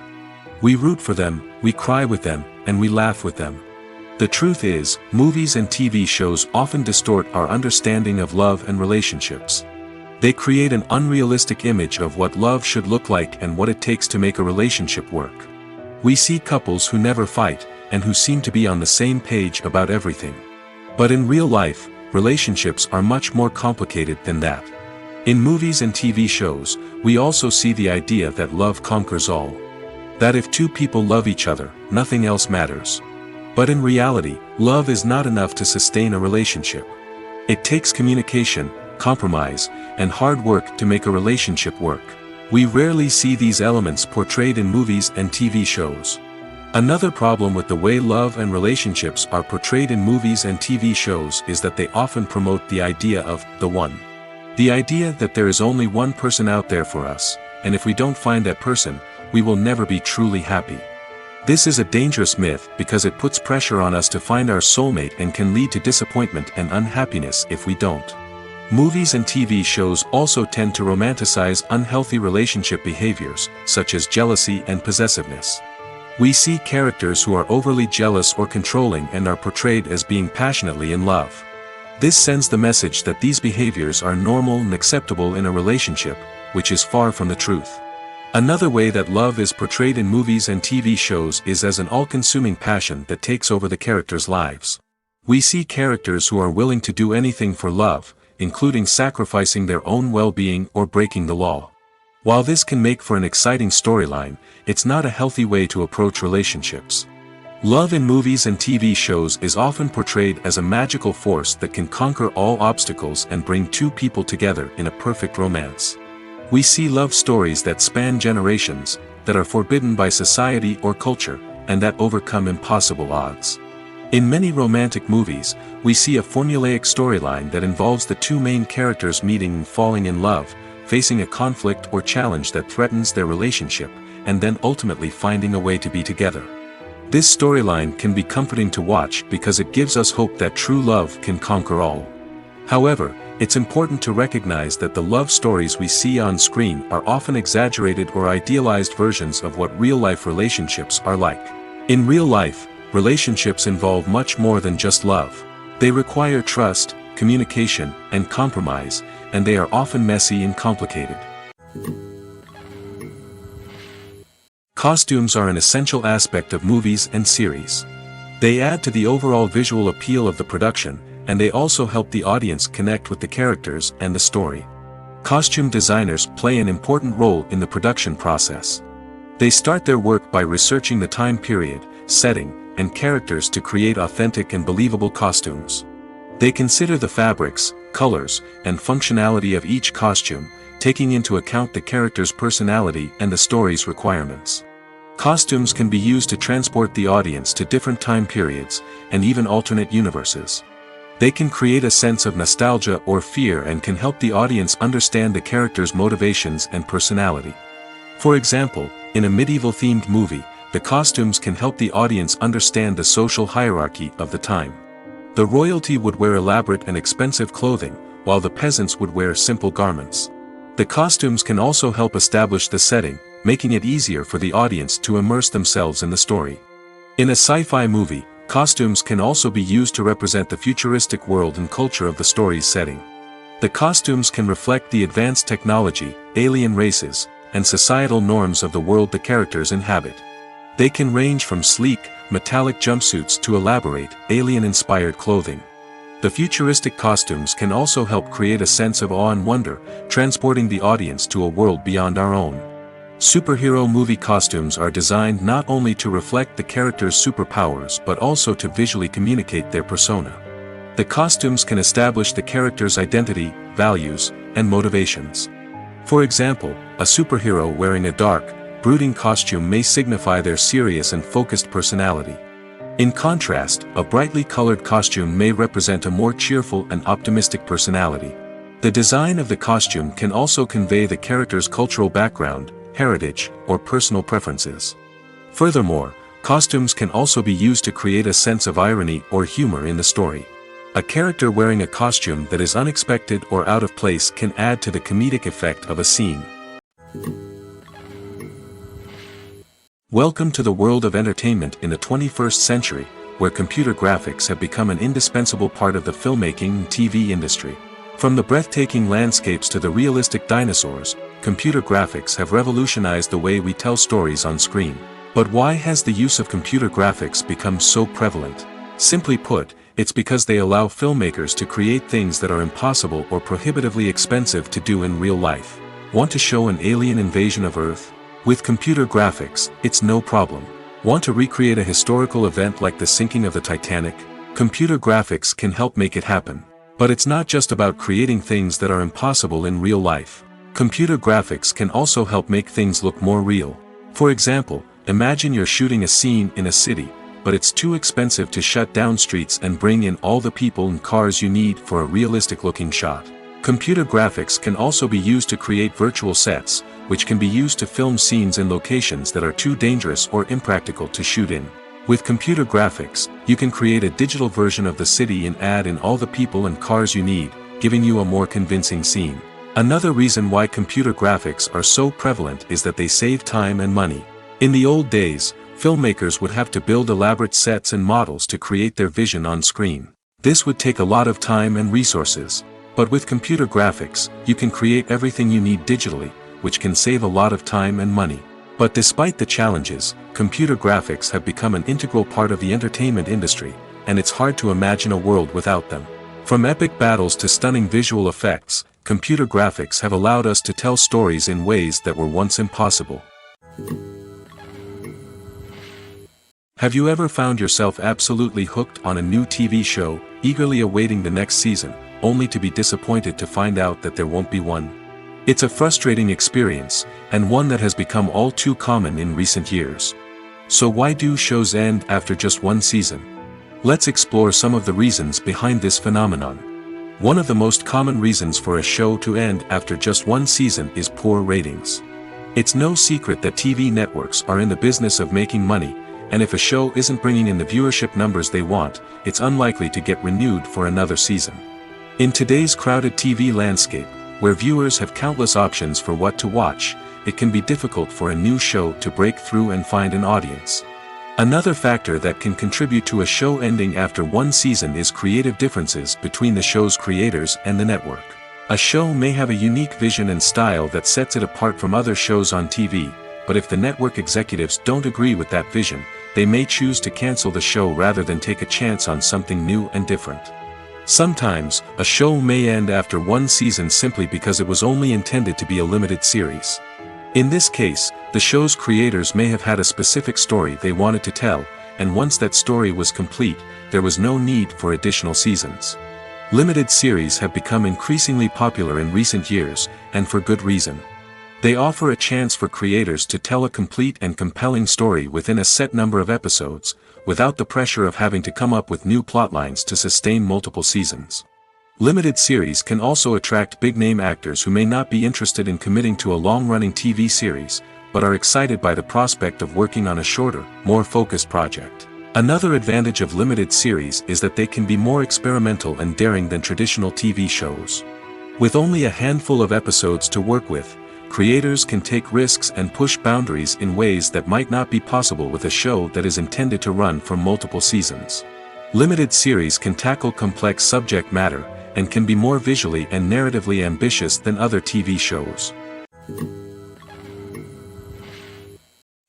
We root for them, we cry with them, and we laugh with them. The truth is, movies and TV shows often distort our understanding of love and relationships. They create an unrealistic image of what love should look like and what it takes to make a relationship work. We see couples who never fight, and who seem to be on the same page about everything. But in real life, relationships are much more complicated than that. In movies and TV shows, we also see the idea that love conquers all. That if two people love each other, nothing else matters. But in reality, love is not enough to sustain a relationship. It takes communication, compromise, and hard work to make a relationship work. We rarely see these elements portrayed in movies and TV shows. Another problem with the way love and relationships are portrayed in movies and TV shows is that they often promote the idea of the one. The idea that there is only one person out there for us, and if we don't find that person, we will never be truly happy. This is a dangerous myth because it puts pressure on us to find our soulmate and can lead to disappointment and unhappiness if we don't. Movies and TV shows also tend to romanticize unhealthy relationship behaviors, such as jealousy and possessiveness. We see characters who are overly jealous or controlling and are portrayed as being passionately in love. This sends the message that these behaviors are normal and acceptable in a relationship, which is far from the truth. Another way that love is portrayed in movies and TV shows is as an all-consuming passion that takes over the characters' lives. We see characters who are willing to do anything for love, including sacrificing their own well-being or breaking the law. While this can make for an exciting storyline, it's not a healthy way to approach relationships. Love in movies and TV shows is often portrayed as a magical force that can conquer all obstacles and bring two people together in a perfect romance. We see love stories that span generations, that are forbidden by society or culture, and that overcome impossible odds. In many romantic movies, we see a formulaic storyline that involves the two main characters meeting and falling in love, facing a conflict or challenge that threatens their relationship, and then ultimately finding a way to be together. This storyline can be comforting to watch because it gives us hope that true love can conquer all. However, it's important to recognize that the love stories we see on screen are often exaggerated or idealized versions of what real-life relationships are like. In real life, relationships involve much more than just love. They require trust, communication, and compromise, and they are often messy and complicated. Costumes are an essential aspect of movies and series. They add to the overall visual appeal of the production, and they also help the audience connect with the characters and the story. Costume designers play an important role in the production process. They start their work by researching the time period, setting, and characters to create authentic and believable costumes. They consider the fabrics, colors, and functionality of each costume, taking into account the character's personality and the story's requirements. Costumes can be used to transport the audience to different time periods, and even alternate universes. They can create a sense of nostalgia or fear and can help the audience understand the character's motivations and personality. For example, in a medieval-themed movie, the costumes can help the audience understand the social hierarchy of the time. The royalty would wear elaborate and expensive clothing, while the peasants would wear simple garments. The costumes can also help establish the setting, making it easier for the audience to immerse themselves in the story. In a sci-fi movie, costumes can also be used to represent the futuristic world and culture of the story's setting. The costumes can reflect the advanced technology, alien races, and societal norms of the world the characters inhabit. They can range from sleek, metallic jumpsuits to elaborate, alien-inspired clothing. The futuristic costumes can also help create a sense of awe and wonder, transporting the audience to a world beyond our own. Superhero movie costumes are designed not only to reflect the character's superpowers but also to visually communicate their persona. The costumes can establish the character's identity, values, and motivations. For example, a superhero wearing a dark, brooding costume may signify their serious and focused personality. In contrast, a brightly colored costume may represent a more cheerful and optimistic personality. The design of the costume can also convey the character's cultural background, heritage, or personal preferences. Furthermore, costumes can also be used to create a sense of irony or humor in the story. A character wearing a costume that is unexpected or out of place can add to the comedic effect of a scene. Welcome to the world of entertainment in the 21st century, where computer graphics have become an indispensable part of the filmmaking and TV industry. From the breathtaking landscapes to the realistic dinosaurs, computer graphics have revolutionized the way we tell stories on screen. But why has the use of computer graphics become so prevalent? Simply put, it's because they allow filmmakers to create things that are impossible or prohibitively expensive to do in real life. Want to show an alien invasion of Earth? With computer graphics, it's no problem. Want to recreate a historical event like the sinking of the Titanic? Computer graphics can help make it happen. But it's not just about creating things that are impossible in real life. Computer graphics can also help make things look more real. For example, imagine you're shooting a scene in a city, but it's too expensive to shut down streets and bring in all the people and cars you need for a realistic-looking shot. Computer graphics can also be used to create virtual sets, which can be used to film scenes in locations that are too dangerous or impractical to shoot in. With computer graphics, you can create a digital version of the city and add in all the people and cars you need, giving you a more convincing scene. Another reason why computer graphics are so prevalent is that they save time and money. In the old days, filmmakers would have to build elaborate sets and models to create their vision on screen. This would take a lot of time and resources. But with computer graphics, you can create everything you need digitally, which can save a lot of time and money. But despite the challenges, computer graphics have become an integral part of the entertainment industry, and it's hard to imagine a world without them. From epic battles to stunning visual effects, computer graphics have allowed us to tell stories in ways that were once impossible. Have you ever found yourself absolutely hooked on a new TV show, eagerly awaiting the next season, only to be disappointed to find out that there won't be one? It's a frustrating experience, and one that has become all too common in recent years. So why do shows end after just one season? Let's explore some of the reasons behind this phenomenon. One of the most common reasons for a show to end after just one season is poor ratings. It's no secret that TV networks are in the business of making money, and if a show isn't bringing in the viewership numbers they want, it's unlikely to get renewed for another season. In today's crowded TV landscape, where viewers have countless options for what to watch, it can be difficult for a new show to break through and find an audience. Another factor that can contribute to a show ending after one season is creative differences between the show's creators and the network. A show may have a unique vision and style that sets it apart from other shows on TV, but if the network executives don't agree with that vision, they may choose to cancel the show rather than take a chance on something new and different. Sometimes, a show may end after one season simply because it was only intended to be a limited series. In this case, the show's creators may have had a specific story they wanted to tell, and once that story was complete, there was no need for additional seasons. Limited series have become increasingly popular in recent years, and for good reason. They offer a chance for creators to tell a complete and compelling story within a set number of episodes, without the pressure of having to come up with new plotlines to sustain multiple seasons. Limited series can also attract big-name actors who may not be interested in committing to a long-running TV series, but are excited by the prospect of working on a shorter, more focused project. Another advantage of limited series is that they can be more experimental and daring than traditional TV shows. With only a handful of episodes to work with, creators can take risks and push boundaries in ways that might not be possible with a show that is intended to run for multiple seasons. Limited series can tackle complex subject matter, and can be more visually and narratively ambitious than other TV shows.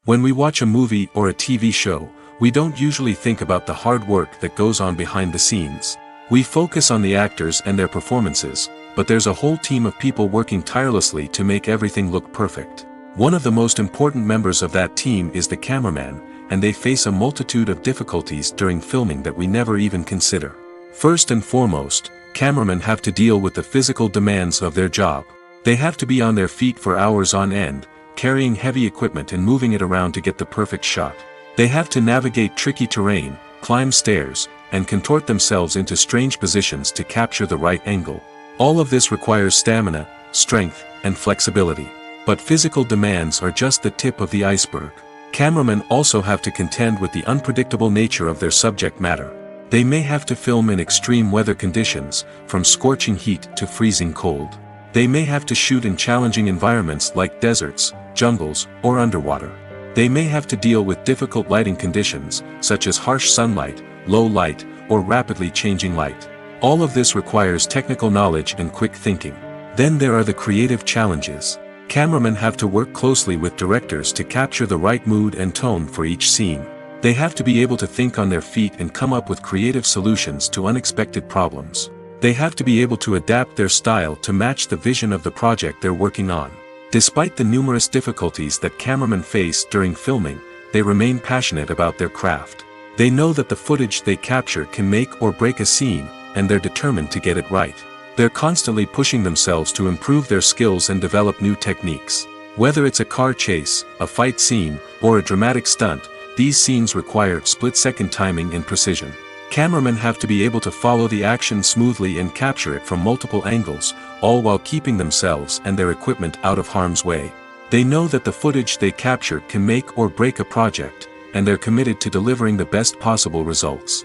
When we watch a movie or a TV show, we don't usually think about the hard work that goes on behind the scenes. We focus on the actors and their performances, but there's a whole team of people working tirelessly to make everything look perfect. One of the most important members of that team is the cameraman, and they face a multitude of difficulties during filming that we never even consider. First and foremost, cameramen have to deal with the physical demands of their job. They have to be on their feet for hours on end, carrying heavy equipment and moving it around to get the perfect shot. They have to navigate tricky terrain, climb stairs, and contort themselves into strange positions to capture the right angle. All of this requires stamina, strength, and flexibility. But physical demands are just the tip of the iceberg. Cameramen also have to contend with the unpredictable nature of their subject matter. They may have to film in extreme weather conditions, from scorching heat to freezing cold. They may have to shoot in challenging environments like deserts, jungles, or underwater. They may have to deal with difficult lighting conditions, such as harsh sunlight, low light, or rapidly changing light. All of this requires technical knowledge and quick thinking. Then there are the creative challenges. Cameramen have to work closely with directors to capture the right mood and tone for each scene. They have to be able to think on their feet and come up with creative solutions to unexpected problems. They have to be able to adapt their style to match the vision of the project they're working on. Despite the numerous difficulties that cameramen face during filming, they remain passionate about their craft. They know that the footage they capture can make or break a scene, and they're determined to get it right. They're constantly pushing themselves to improve their skills and develop new techniques. Whether it's a car chase, a fight scene, or a dramatic stunt, these scenes require split-second timing and precision. Cameramen have to be able to follow the action smoothly and capture it from multiple angles, all while keeping themselves and their equipment out of harm's way. They know that the footage they capture can make or break a project, and they're committed to delivering the best possible results.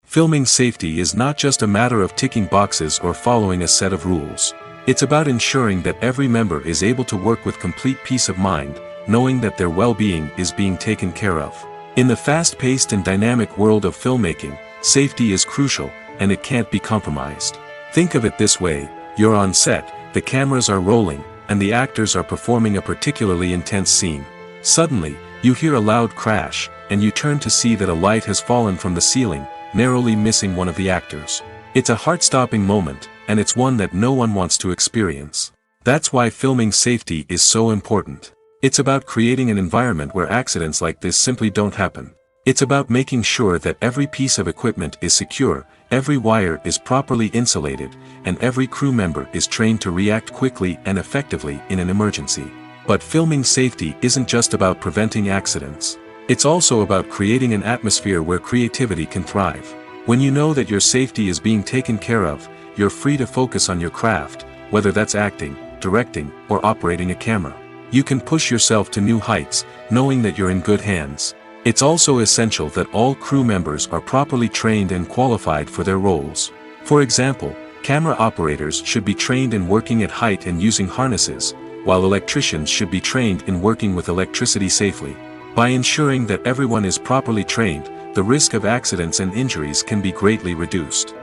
Filming safety is not just a matter of ticking boxes or following a set of rules. It's about ensuring that every member is able to work with complete peace of mind, knowing that their well-being is being taken care of. In the fast-paced and dynamic world of filmmaking, safety is crucial, and it can't be compromised. Think of it this way: you're on set, the cameras are rolling, and the actors are performing a particularly intense scene. Suddenly, you hear a loud crash, and you turn to see that a light has fallen from the ceiling, narrowly missing one of the actors. It's a heart-stopping moment, and it's one that no one wants to experience. That's why filming safety is so important. It's about creating an environment where accidents like this simply don't happen. It's about making sure that every piece of equipment is secure, every wire is properly insulated, and every crew member is trained to react quickly and effectively in an emergency. But filming safety isn't just about preventing accidents. It's also about creating an atmosphere where creativity can thrive. When you know that your safety is being taken care of, you're free to focus on your craft, whether that's acting, directing, or operating a camera. You can push yourself to new heights, knowing that you're in good hands. It's also essential that all crew members are properly trained and qualified for their roles. For example, camera operators should be trained in working at height and using harnesses, while electricians should be trained in working with electricity safely. By ensuring that everyone is properly trained, the risk of accidents and injuries can be greatly reduced.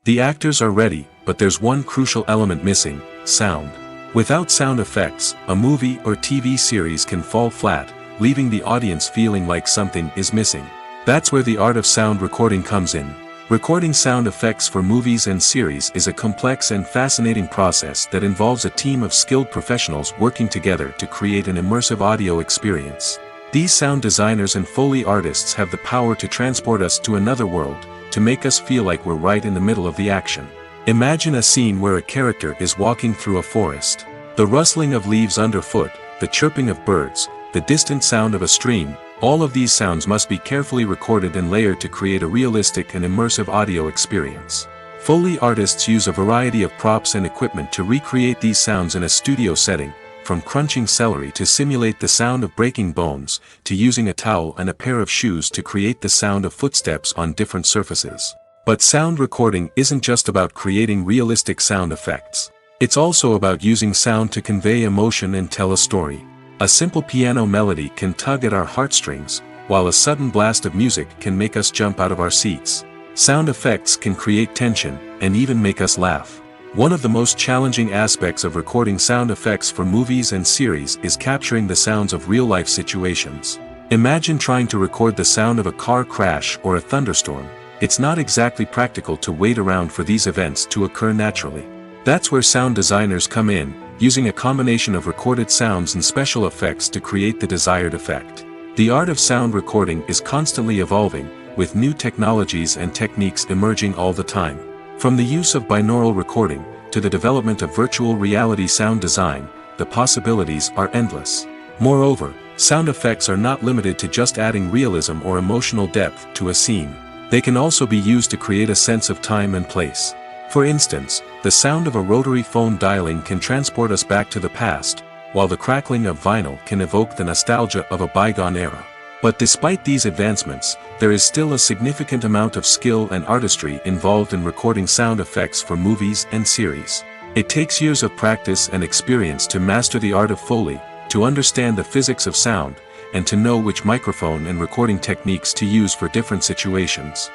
The actors are ready, but there's one crucial element missing: sound. Without sound effects, a movie or TV series can fall flat, leaving the audience feeling like something is missing. That's where the art of sound recording comes in. Recording sound effects for movies and series is a complex and fascinating process that involves a team of skilled professionals working together to create an immersive audio experience. These sound designers and Foley artists have the power to transport us to another world, to make us feel like we're right in the middle of the action. Imagine a scene where a character is walking through a forest. The rustling of leaves underfoot, the chirping of birds, the distant sound of a stream, all of these sounds must be carefully recorded and layered to create a realistic and immersive audio experience. Foley artists use a variety of props and equipment to recreate these sounds in a studio setting, from crunching celery to simulate the sound of breaking bones, to using a towel and a pair of shoes to create the sound of footsteps on different surfaces. But sound recording isn't just about creating realistic sound effects. It's also about using sound to convey emotion and tell a story. A simple piano melody can tug at our heartstrings, while a sudden blast of music can make us jump out of our seats. Sound effects can create tension, and even make us laugh. One of the most challenging aspects of recording sound effects for movies and series is capturing the sounds of real-life situations. Imagine trying to record the sound of a car crash or a thunderstorm. It's not exactly practical to wait around for these events to occur naturally. That's where sound designers come in, using a combination of recorded sounds and special effects to create the desired effect. The art of sound recording is constantly evolving, with new technologies and techniques emerging all the time. From the use of binaural recording, to the development of virtual reality sound design, the possibilities are endless. Moreover, sound effects are not limited to just adding realism or emotional depth to a scene. They can also be used to create a sense of time and place. For instance, the sound of a rotary phone dialing can transport us back to the past, while the crackling of vinyl can evoke the nostalgia of a bygone era. But despite these advancements, there is still a significant amount of skill and artistry involved in recording sound effects for movies and series. It takes years of practice and experience to master the art of Foley, to understand the physics of sound, and to know which microphone and recording techniques to use for different situations.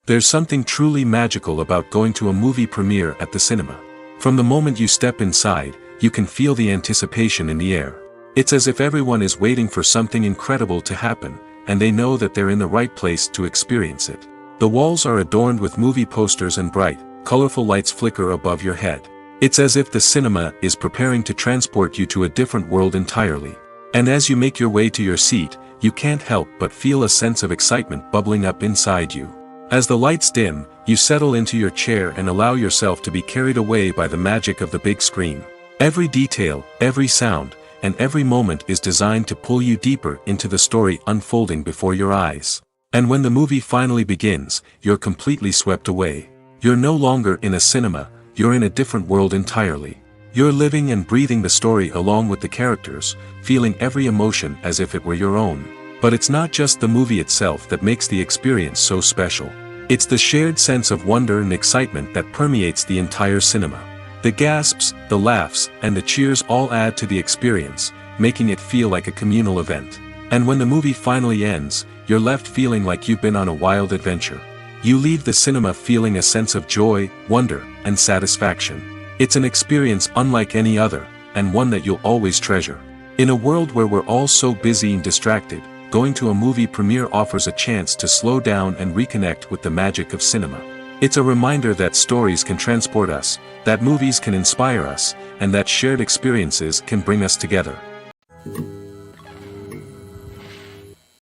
There's something truly magical about going to a movie premiere at the cinema. From the moment you step inside, you can feel the anticipation in the air. It's as if everyone is waiting for something incredible to happen, and they know that they're in the right place to experience it. The walls are adorned with movie posters and bright, colorful lights flicker above your head. It's as if the cinema is preparing to transport you to a different world entirely. And as you make your way to your seat, you can't help but feel a sense of excitement bubbling up inside you. As the lights dim, you settle into your chair and allow yourself to be carried away by the magic of the big screen. Every detail, every sound, and every moment is designed to pull you deeper into the story unfolding before your eyes. And when the movie finally begins, you're completely swept away. You're no longer in a cinema, you're in a different world entirely. You're living and breathing the story along with the characters, feeling every emotion as if it were your own. But it's not just the movie itself that makes the experience so special. It's the shared sense of wonder and excitement that permeates the entire cinema. The gasps, the laughs, and the cheers all add to the experience, making it feel like a communal event. And when the movie finally ends, you're left feeling like you've been on a wild adventure. You leave the cinema feeling a sense of joy, wonder, and satisfaction. It's an experience unlike any other, and one that you'll always treasure. In a world where we're all so busy and distracted, going to a movie premiere offers a chance to slow down and reconnect with the magic of cinema. It's a reminder that stories can transport us, that movies can inspire us, and that shared experiences can bring us together.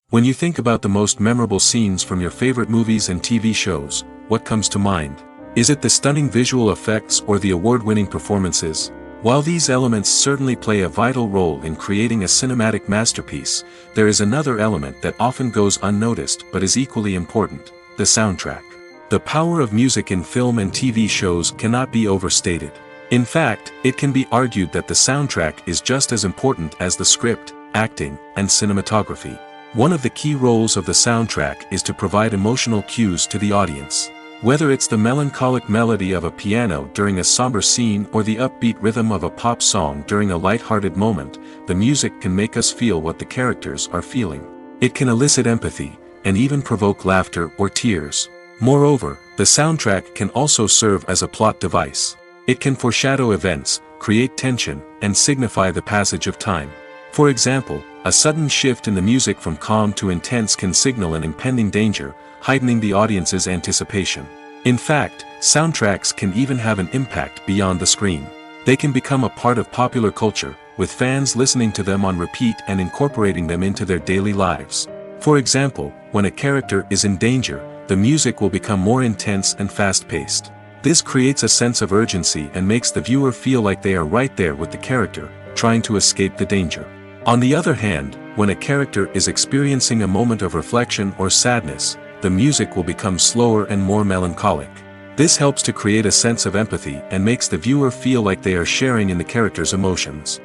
When you think about the most memorable scenes from your favorite movies and TV shows, what comes to mind? Is it the stunning visual effects or the award-winning performances? While these elements certainly play a vital role in creating a cinematic masterpiece, there is another element that often goes unnoticed but is equally important: the soundtrack. The power of music in film and TV shows cannot be overstated. In fact, it can be argued that the soundtrack is just as important as the script, acting, and cinematography. One of the key roles of the soundtrack is to provide emotional cues to the audience. Whether it's the melancholic melody of a piano during a somber scene or the upbeat rhythm of a pop song during a light-hearted moment, the music can make us feel what the characters are feeling. It can elicit empathy, and even provoke laughter or tears. Moreover, the soundtrack can also serve as a plot device. It can foreshadow events, create tension, and signify the passage of time. For example, a sudden shift in the music from calm to intense can signal an impending danger, heightening the audience's anticipation. In fact, soundtracks can even have an impact beyond the screen. They can become a part of popular culture, with fans listening to them on repeat and incorporating them into their daily lives. For example, when a character is in danger, the music will become more intense and fast-paced. This creates a sense of urgency and makes the viewer feel like they are right there with the character, trying to escape the danger. On the other hand, when a character is experiencing a moment of reflection or sadness, the music will become slower and more melancholic. This helps to create a sense of empathy and makes the viewer feel like they are sharing in the character's emotions.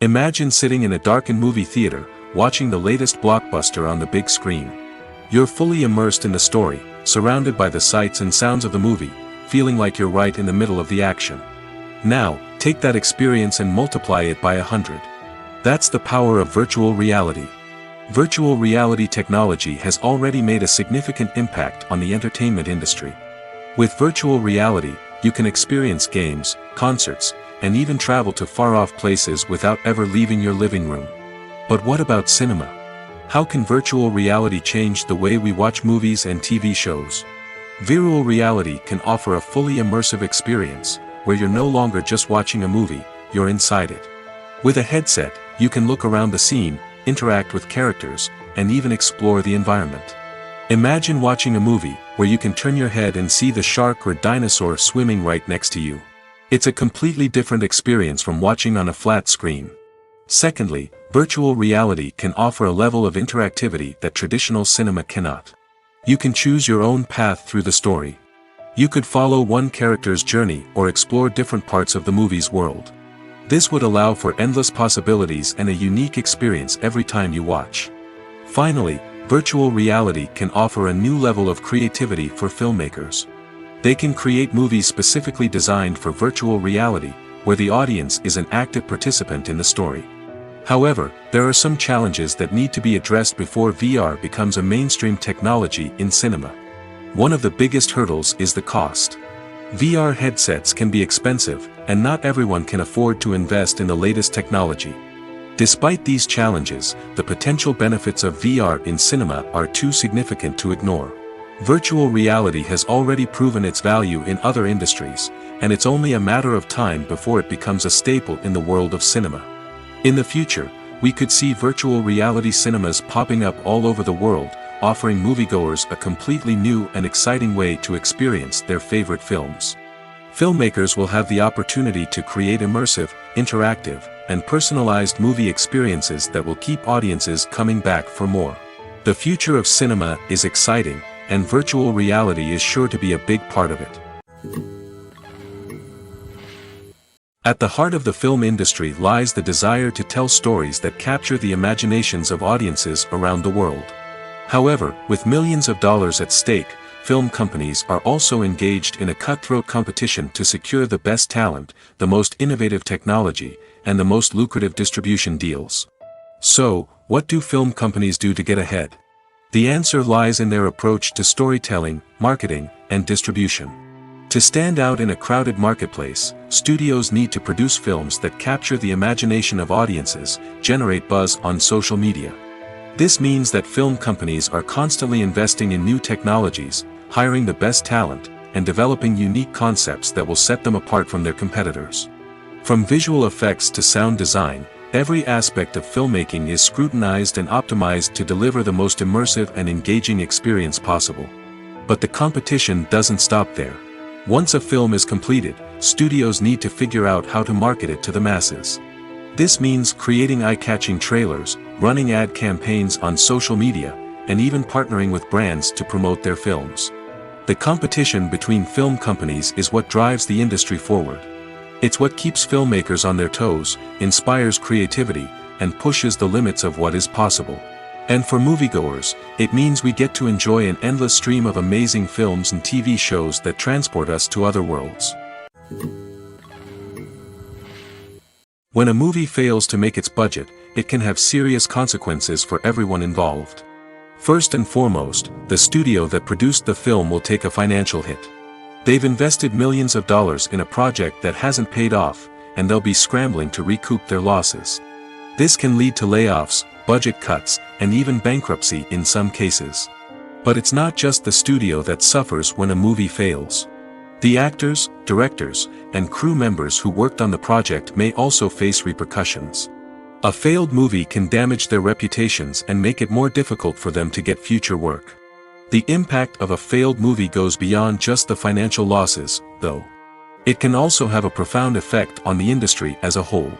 Imagine sitting in a darkened movie theater, watching the latest blockbuster on the big screen. You're fully immersed in the story, surrounded by the sights and sounds of the movie, feeling like you're right in the middle of the action. Now, take that experience and multiply it by 100. That's the power of virtual reality. Virtual reality technology has already made a significant impact on the entertainment industry. With virtual reality, you can experience games, concerts, and even travel to far-off places without ever leaving your living room. But what about cinema? How can virtual reality change the way we watch movies and TV shows? Virtual reality can offer a fully immersive experience, where you're no longer just watching a movie, you're inside it. With a headset, you can look around the scene, interact with characters, and even explore the environment. Imagine watching a movie, where you can turn your head and see the shark or dinosaur swimming right next to you. It's a completely different experience from watching on a flat screen. Secondly, virtual reality can offer a level of interactivity that traditional cinema cannot. You can choose your own path through the story. You could follow one character's journey or explore different parts of the movie's world. This would allow for endless possibilities and a unique experience every time you watch. Finally, virtual reality can offer a new level of creativity for filmmakers. They can create movies specifically designed for virtual reality, where the audience is an active participant in the story. However, there are some challenges that need to be addressed before VR becomes a mainstream technology in cinema. One of the biggest hurdles is the cost. VR headsets can be expensive, and not everyone can afford to invest in the latest technology. Despite these challenges, the potential benefits of VR in cinema are too significant to ignore. Virtual reality has already proven its value in other industries, and it's only a matter of time before it becomes a staple in the world of cinema. In the future, we could see virtual reality cinemas popping up all over the world, offering moviegoers a completely new and exciting way to experience their favorite films. Filmmakers will have the opportunity to create immersive, interactive, and personalized movie experiences that will keep audiences coming back for more. The future of cinema is exciting, and virtual reality is sure to be a big part of it. At the heart of the film industry lies the desire to tell stories that capture the imaginations of audiences around the world. However, with millions of dollars at stake, film companies are also engaged in a cutthroat competition to secure the best talent, the most innovative technology, and the most lucrative distribution deals. So, what do film companies do to get ahead? The answer lies in their approach to storytelling, marketing, and distribution. To stand out in a crowded marketplace, studios need to produce films that capture the imagination of audiences, generate buzz on social media. This means that film companies are constantly investing in new technologies, hiring the best talent, and developing unique concepts that will set them apart from their competitors. From visual effects to sound design, every aspect of filmmaking is scrutinized and optimized to deliver the most immersive and engaging experience possible. But the competition doesn't stop there. Once a film is completed, studios need to figure out how to market it to the masses. This means creating eye-catching trailers, running ad campaigns on social media, and even partnering with brands to promote their films. The competition between film companies is what drives the industry forward. It's what keeps filmmakers on their toes, inspires creativity, and pushes the limits of what is possible. And for moviegoers, it means we get to enjoy an endless stream of amazing films and TV shows that transport us to other worlds. When a movie fails to make its budget, it can have serious consequences for everyone involved. First and foremost, the studio that produced the film will take a financial hit. They've invested millions of dollars in a project that hasn't paid off, and they'll be scrambling to recoup their losses. This can lead to layoffs, budget cuts, and even bankruptcy in some cases. But it's not just the studio that suffers when a movie fails. The actors, directors, and crew members who worked on the project may also face repercussions. A failed movie can damage their reputations and make it more difficult for them to get future work. The impact of a failed movie goes beyond just the financial losses, though. It can also have a profound effect on the industry as a whole.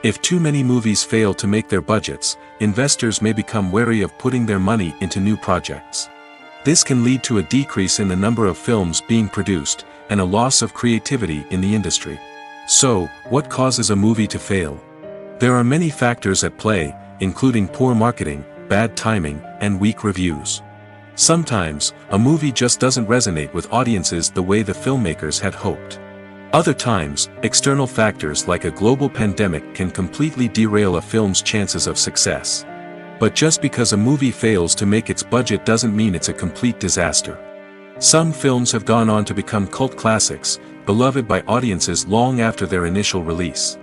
If too many movies fail to make their budgets, investors may become wary of putting their money into new projects. This can lead to a decrease in the number of films being produced, and a loss of creativity in the industry. So, what causes a movie to fail? There are many factors at play, including poor marketing, bad timing, and weak reviews. Sometimes, a movie just doesn't resonate with audiences the way the filmmakers had hoped. Other times, external factors like a global pandemic can completely derail a film's chances of success. But just because a movie fails to make its budget doesn't mean it's a complete disaster. Some films have gone on to become cult classics, beloved by audiences long after their initial release.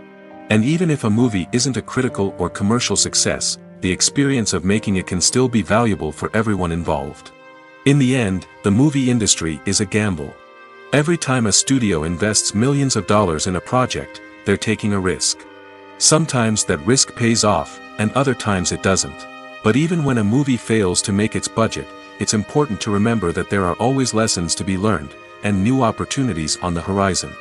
And even if a movie isn't a critical or commercial success, the experience of making it can still be valuable for everyone involved. In the end, the movie industry is a gamble. Every time a studio invests millions of dollars in a project, they're taking a risk. Sometimes that risk pays off, and other times it doesn't. But even when a movie fails to make its budget, it's important to remember that there are always lessons to be learned, and new opportunities on the horizon.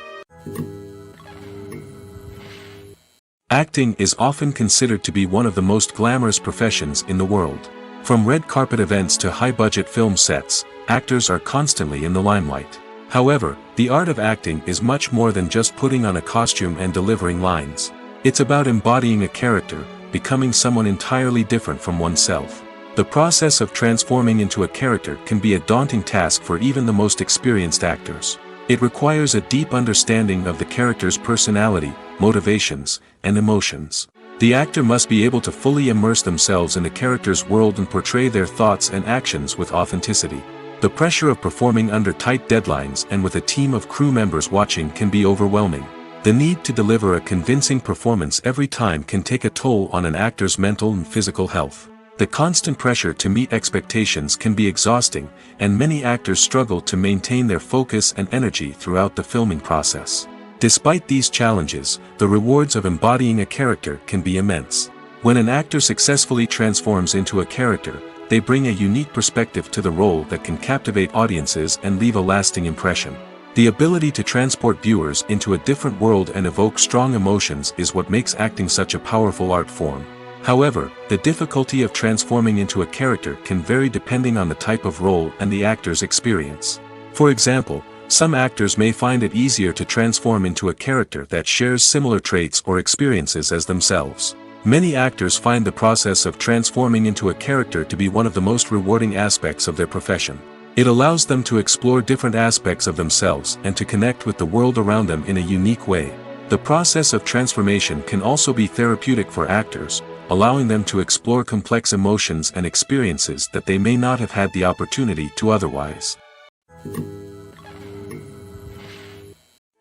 Acting is often considered to be one of the most glamorous professions in the world. From red carpet events to high-budget film sets, actors are constantly in the limelight. However, the art of acting is much more than just putting on a costume and delivering lines. It's about embodying a character, becoming someone entirely different from oneself. The process of transforming into a character can be a daunting task for even the most experienced actors. It requires a deep understanding of the character's personality, motivations, and emotions. The actor must be able to fully immerse themselves in the character's world and portray their thoughts and actions with authenticity. The pressure of performing under tight deadlines and with a team of crew members watching can be overwhelming. The need to deliver a convincing performance every time can take a toll on an actor's mental and physical health. The constant pressure to meet expectations can be exhausting, and many actors struggle to maintain their focus and energy throughout the filming process. Despite these challenges, the rewards of embodying a character can be immense. When an actor successfully transforms into a character, they bring a unique perspective to the role that can captivate audiences and leave a lasting impression. The ability to transport viewers into a different world and evoke strong emotions is what makes acting such a powerful art form. However, the difficulty of transforming into a character can vary depending on the type of role and the actor's experience. For example, some actors may find it easier to transform into a character that shares similar traits or experiences as themselves. Many actors find the process of transforming into a character to be one of the most rewarding aspects of their profession. It allows them to explore different aspects of themselves and to connect with the world around them in a unique way. The process of transformation can also be therapeutic for actors, allowing them to explore complex emotions and experiences that they may not have had the opportunity to otherwise.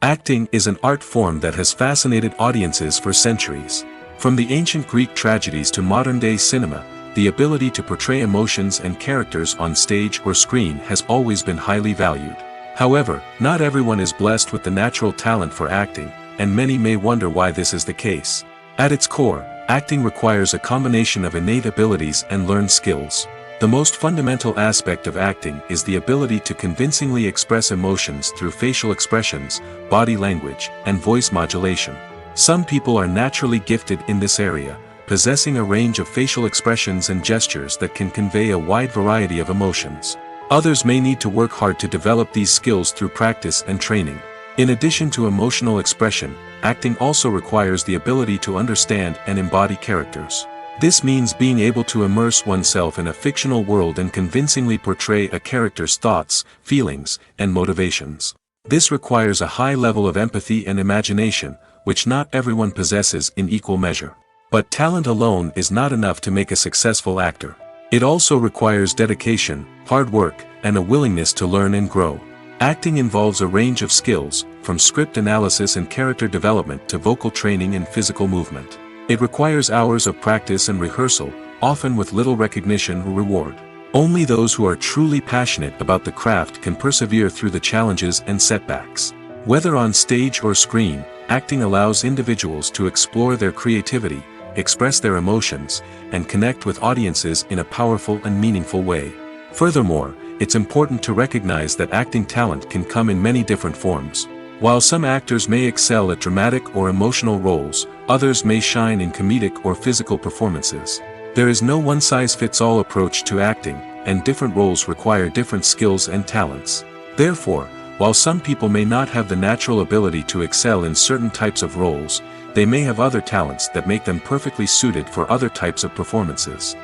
Acting is an art form that has fascinated audiences for centuries. From the ancient Greek tragedies to modern-day cinema, the ability to portray emotions and characters on stage or screen has always been highly valued. However, not everyone is blessed with the natural talent for acting, and many may wonder why this is the case. At its core, acting requires a combination of innate abilities and learned skills. The most fundamental aspect of acting is the ability to convincingly express emotions through facial expressions, body language, and voice modulation. Some people are naturally gifted in this area, possessing a range of facial expressions and gestures that can convey a wide variety of emotions. Others may need to work hard to develop these skills through practice and training. In addition to emotional expression, acting also requires the ability to understand and embody characters. This means being able to immerse oneself in a fictional world and convincingly portray a character's thoughts, feelings, and motivations. This requires a high level of empathy and imagination, which not everyone possesses in equal measure. But talent alone is not enough to make a successful actor. It also requires dedication, hard work, and a willingness to learn and grow. Acting involves a range of skills, from script analysis and character development to vocal training and physical movement. It requires hours of practice and rehearsal, often with little recognition or reward. Only those who are truly passionate about the craft can persevere through the challenges and setbacks. Whether on stage or screen, acting allows individuals to explore their creativity, express their emotions, and connect with audiences in a powerful and meaningful way. Furthermore, it's important to recognize that acting talent can come in many different forms. While some actors may excel at dramatic or emotional roles, others may shine in comedic or physical performances. There is no one-size-fits-all approach to acting, and different roles require different skills and talents. Therefore, while some people may not have the natural ability to excel in certain types of roles, they may have other talents that make them perfectly suited for other types of performances.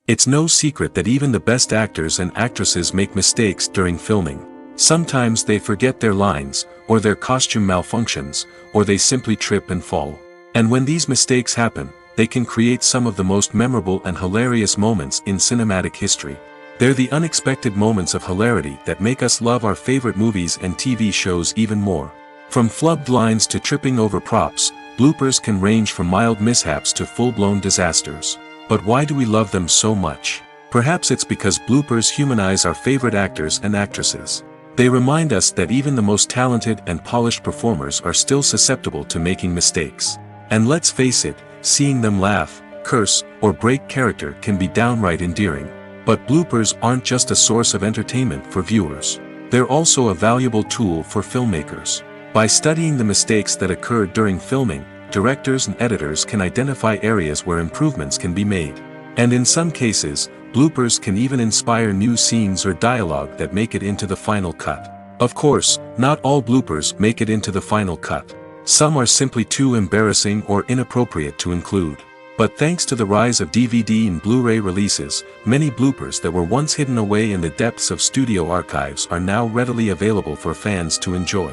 It's no secret that even the best actors and actresses make mistakes during filming. Sometimes they forget their lines, or their costume malfunctions, or they simply trip and fall. And when these mistakes happen, they can create some of the most memorable and hilarious moments in cinematic history. They're the unexpected moments of hilarity that make us love our favorite movies and TV shows even more. From flubbed lines to tripping over props, bloopers can range from mild mishaps to full-blown disasters. But why do we love them so much? Perhaps it's because bloopers humanize our favorite actors and actresses. They remind us that even the most talented and polished performers are still susceptible to making mistakes. And let's face it, seeing them laugh, curse, or break character can be downright endearing. But bloopers aren't just a source of entertainment for viewers. They're also a valuable tool for filmmakers. By studying the mistakes that occurred during filming, directors and editors can identify areas where improvements can be made. And in some cases, bloopers can even inspire new scenes or dialogue that make it into the final cut. Of course, not all bloopers make it into the final cut. Some are simply too embarrassing or inappropriate to include. But thanks to the rise of DVD and Blu-ray releases, many bloopers that were once hidden away in the depths of studio archives are now readily available for fans to enjoy.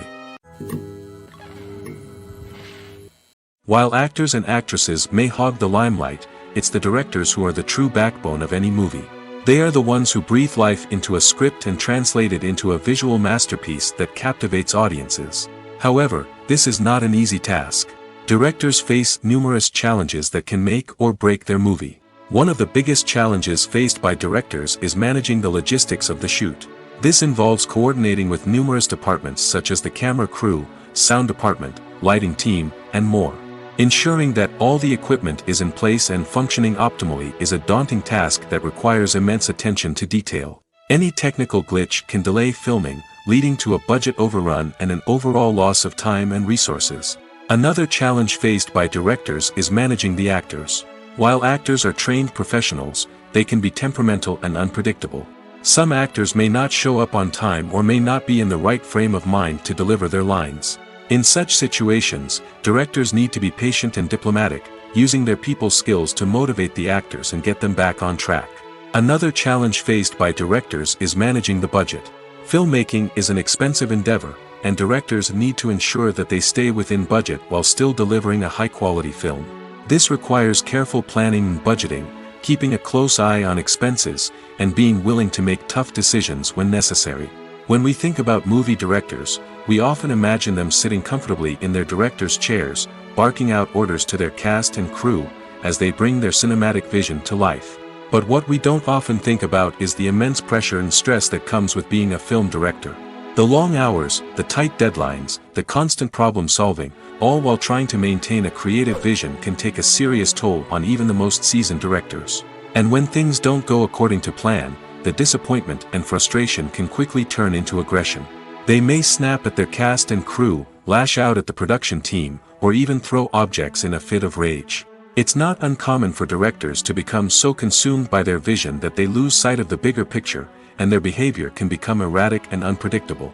While actors and actresses may hog the limelight, it's the directors who are the true backbone of any movie. They are the ones who breathe life into a script and translate it into a visual masterpiece that captivates audiences. However, this is not an easy task. Directors face numerous challenges that can make or break their movie. One of the biggest challenges faced by directors is managing the logistics of the shoot. This involves coordinating with numerous departments such as the camera crew, sound department, lighting team, and more. Ensuring that all the equipment is in place and functioning optimally is a daunting task that requires immense attention to detail. Any technical glitch can delay filming, leading to a budget overrun and an overall loss of time and resources. Another challenge faced by directors is managing the actors. While actors are trained professionals, they can be temperamental and unpredictable. Some actors may not show up on time or may not be in the right frame of mind to deliver their lines. In such situations, directors need to be patient and diplomatic, using their people skills to motivate the actors and get them back on track. Another challenge faced by directors is managing the budget. Filmmaking is an expensive endeavor, and directors need to ensure that they stay within budget while still delivering a high-quality film. This requires careful planning and budgeting, keeping a close eye on expenses, and being willing to make tough decisions when necessary. When we think about movie directors, we often imagine them sitting comfortably in their director's chairs, barking out orders to their cast and crew, as they bring their cinematic vision to life. But what we don't often think about is the immense pressure and stress that comes with being a film director. The long hours, the tight deadlines, the constant problem solving, all while trying to maintain a creative vision can take a serious toll on even the most seasoned directors. And when things don't go according to plan, the disappointment and frustration can quickly turn into aggression. They may snap at their cast and crew, lash out at the production team, or even throw objects in a fit of rage. It's not uncommon for directors to become so consumed by their vision that they lose sight of the bigger picture, and their behavior can become erratic and unpredictable.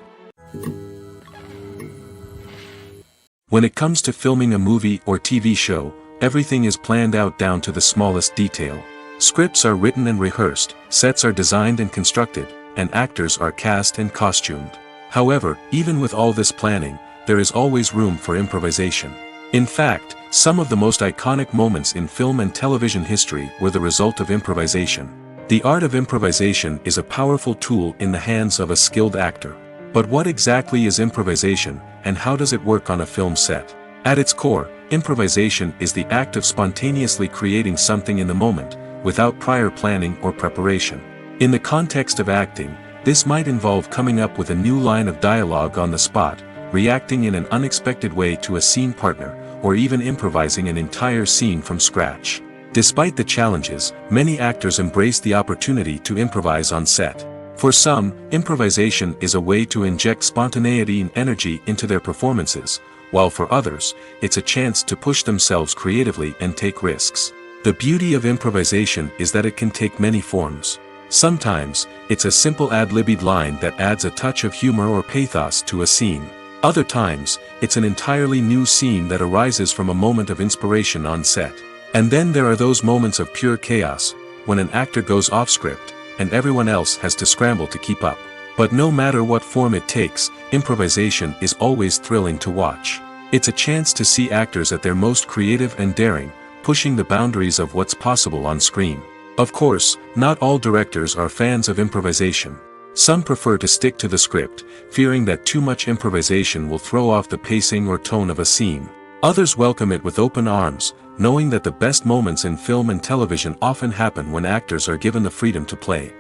When it comes to filming a movie or TV show, everything is planned out down to the smallest detail. Scripts are written and rehearsed, sets are designed and constructed, and actors are cast and costumed. However, even with all this planning, there is always room for improvisation. In fact, some of the most iconic moments in film and television history were the result of improvisation. The art of improvisation is a powerful tool in the hands of a skilled actor. But what exactly is improvisation, and how does it work on a film set? At its core, improvisation is the act of spontaneously creating something in the moment, without prior planning or preparation. In the context of acting, this might involve coming up with a new line of dialogue on the spot, reacting in an unexpected way to a scene partner, or even improvising an entire scene from scratch. Despite the challenges, many actors embrace the opportunity to improvise on set. For some, improvisation is a way to inject spontaneity and energy into their performances, while for others, it's a chance to push themselves creatively and take risks. The beauty of improvisation is that it can take many forms. Sometimes, it's a simple ad-libbed line that adds a touch of humor or pathos to a scene. Other times, it's an entirely new scene that arises from a moment of inspiration on set. And then there are those moments of pure chaos, when an actor goes off script, and everyone else has to scramble to keep up. But no matter what form it takes, improvisation is always thrilling to watch. It's a chance to see actors at their most creative and daring, pushing the boundaries of what's possible on screen. Of course, not all directors are fans of improvisation. Some prefer to stick to the script, fearing that too much improvisation will throw off the pacing or tone of a scene. Others welcome it with open arms, knowing that the best moments in film and television often happen when actors are given the freedom to play.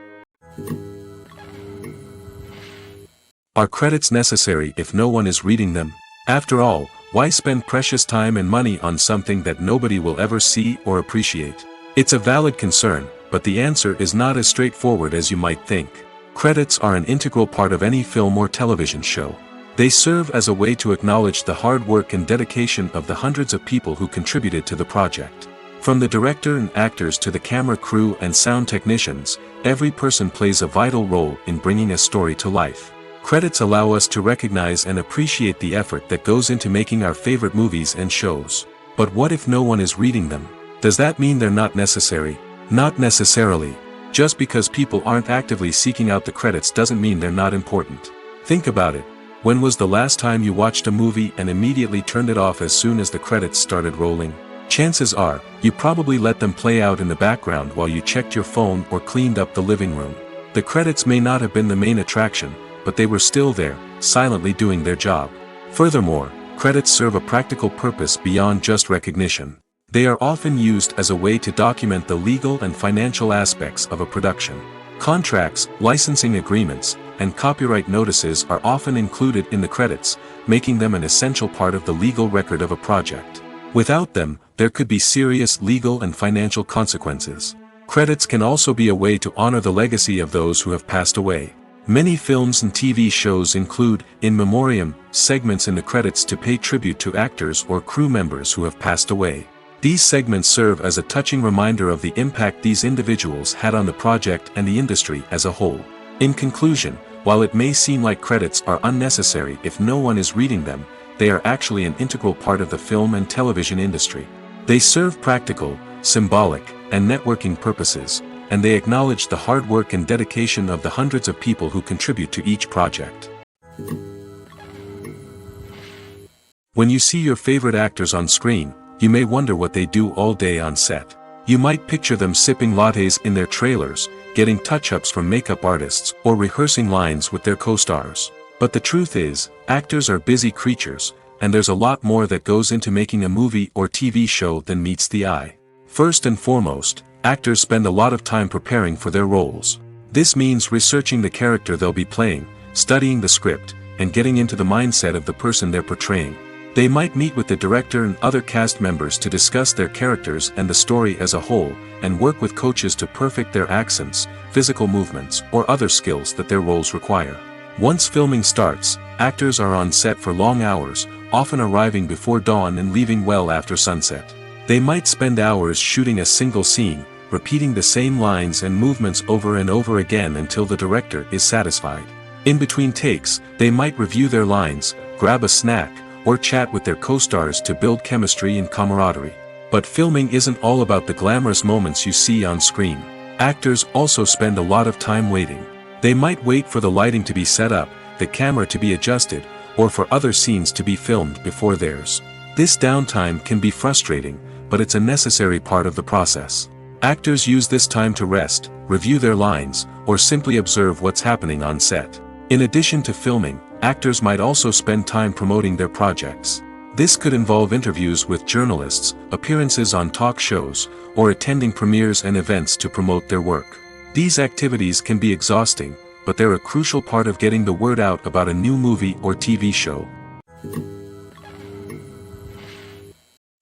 Are credits necessary if no one is reading them? After all, why spend precious time and money on something that nobody will ever see or appreciate? It's a valid concern, but the answer is not as straightforward as you might think. Credits are an integral part of any film or television show. They serve as a way to acknowledge the hard work and dedication of the hundreds of people who contributed to the project. From the director and actors to the camera crew and sound technicians, every person plays a vital role in bringing a story to life. Credits allow us to recognize and appreciate the effort that goes into making our favorite movies and shows. But what if no one is reading them? Does that mean they're not necessary? Not necessarily. Just because people aren't actively seeking out the credits doesn't mean they're not important. Think about it. When was the last time you watched a movie and immediately turned it off as soon as the credits started rolling? Chances are, you probably let them play out in the background while you checked your phone or cleaned up the living room. The credits may not have been the main attraction, but they were still there, silently doing their job. Furthermore, credits serve a practical purpose beyond just recognition. They are often used as a way to document the legal and financial aspects of a production. Contracts, licensing agreements, and copyright notices are often included in the credits, making them an essential part of the legal record of a project. Without them, there could be serious legal and financial consequences. Credits can also be a way to honor the legacy of those who have passed away. Many films and TV shows include, in memoriam, segments in the credits to pay tribute to actors or crew members who have passed away. These segments serve as a touching reminder of the impact these individuals had on the project and the industry as a whole. In conclusion, while it may seem like credits are unnecessary if no one is reading them, they are actually an integral part of the film and television industry. They serve practical, symbolic, and networking purposes, and they acknowledge the hard work and dedication of the hundreds of people who contribute to each project. When you see your favorite actors on screen, you may wonder what they do all day on set. You might picture them sipping lattes in their trailers, getting touch-ups from makeup artists, or rehearsing lines with their co-stars. But the truth is, actors are busy creatures, and there's a lot more that goes into making a movie or TV show than meets the eye. First and foremost, actors spend a lot of time preparing for their roles. This means researching the character they'll be playing, studying the script, and getting into the mindset of the person they're portraying. They might meet with the director and other cast members to discuss their characters and the story as a whole, and work with coaches to perfect their accents, physical movements, or other skills that their roles require. Once filming starts, actors are on set for long hours, often arriving before dawn and leaving well after sunset. They might spend hours shooting a single scene, repeating the same lines and movements over and over again until the director is satisfied. In between takes, they might review their lines, grab a snack, or chat with their co-stars to build chemistry and camaraderie. But filming isn't all about the glamorous moments you see on screen. Actors also spend a lot of time waiting. They might wait for the lighting to be set up, the camera to be adjusted, or for other scenes to be filmed before theirs. This downtime can be frustrating, but it's a necessary part of the process. Actors use this time to rest, review their lines, or simply observe what's happening on set. In addition to filming, actors might also spend time promoting their projects. This could involve interviews with journalists, appearances on talk shows, or attending premieres and events to promote their work. These activities can be exhausting, but they're a crucial part of getting the word out about a new movie or TV show.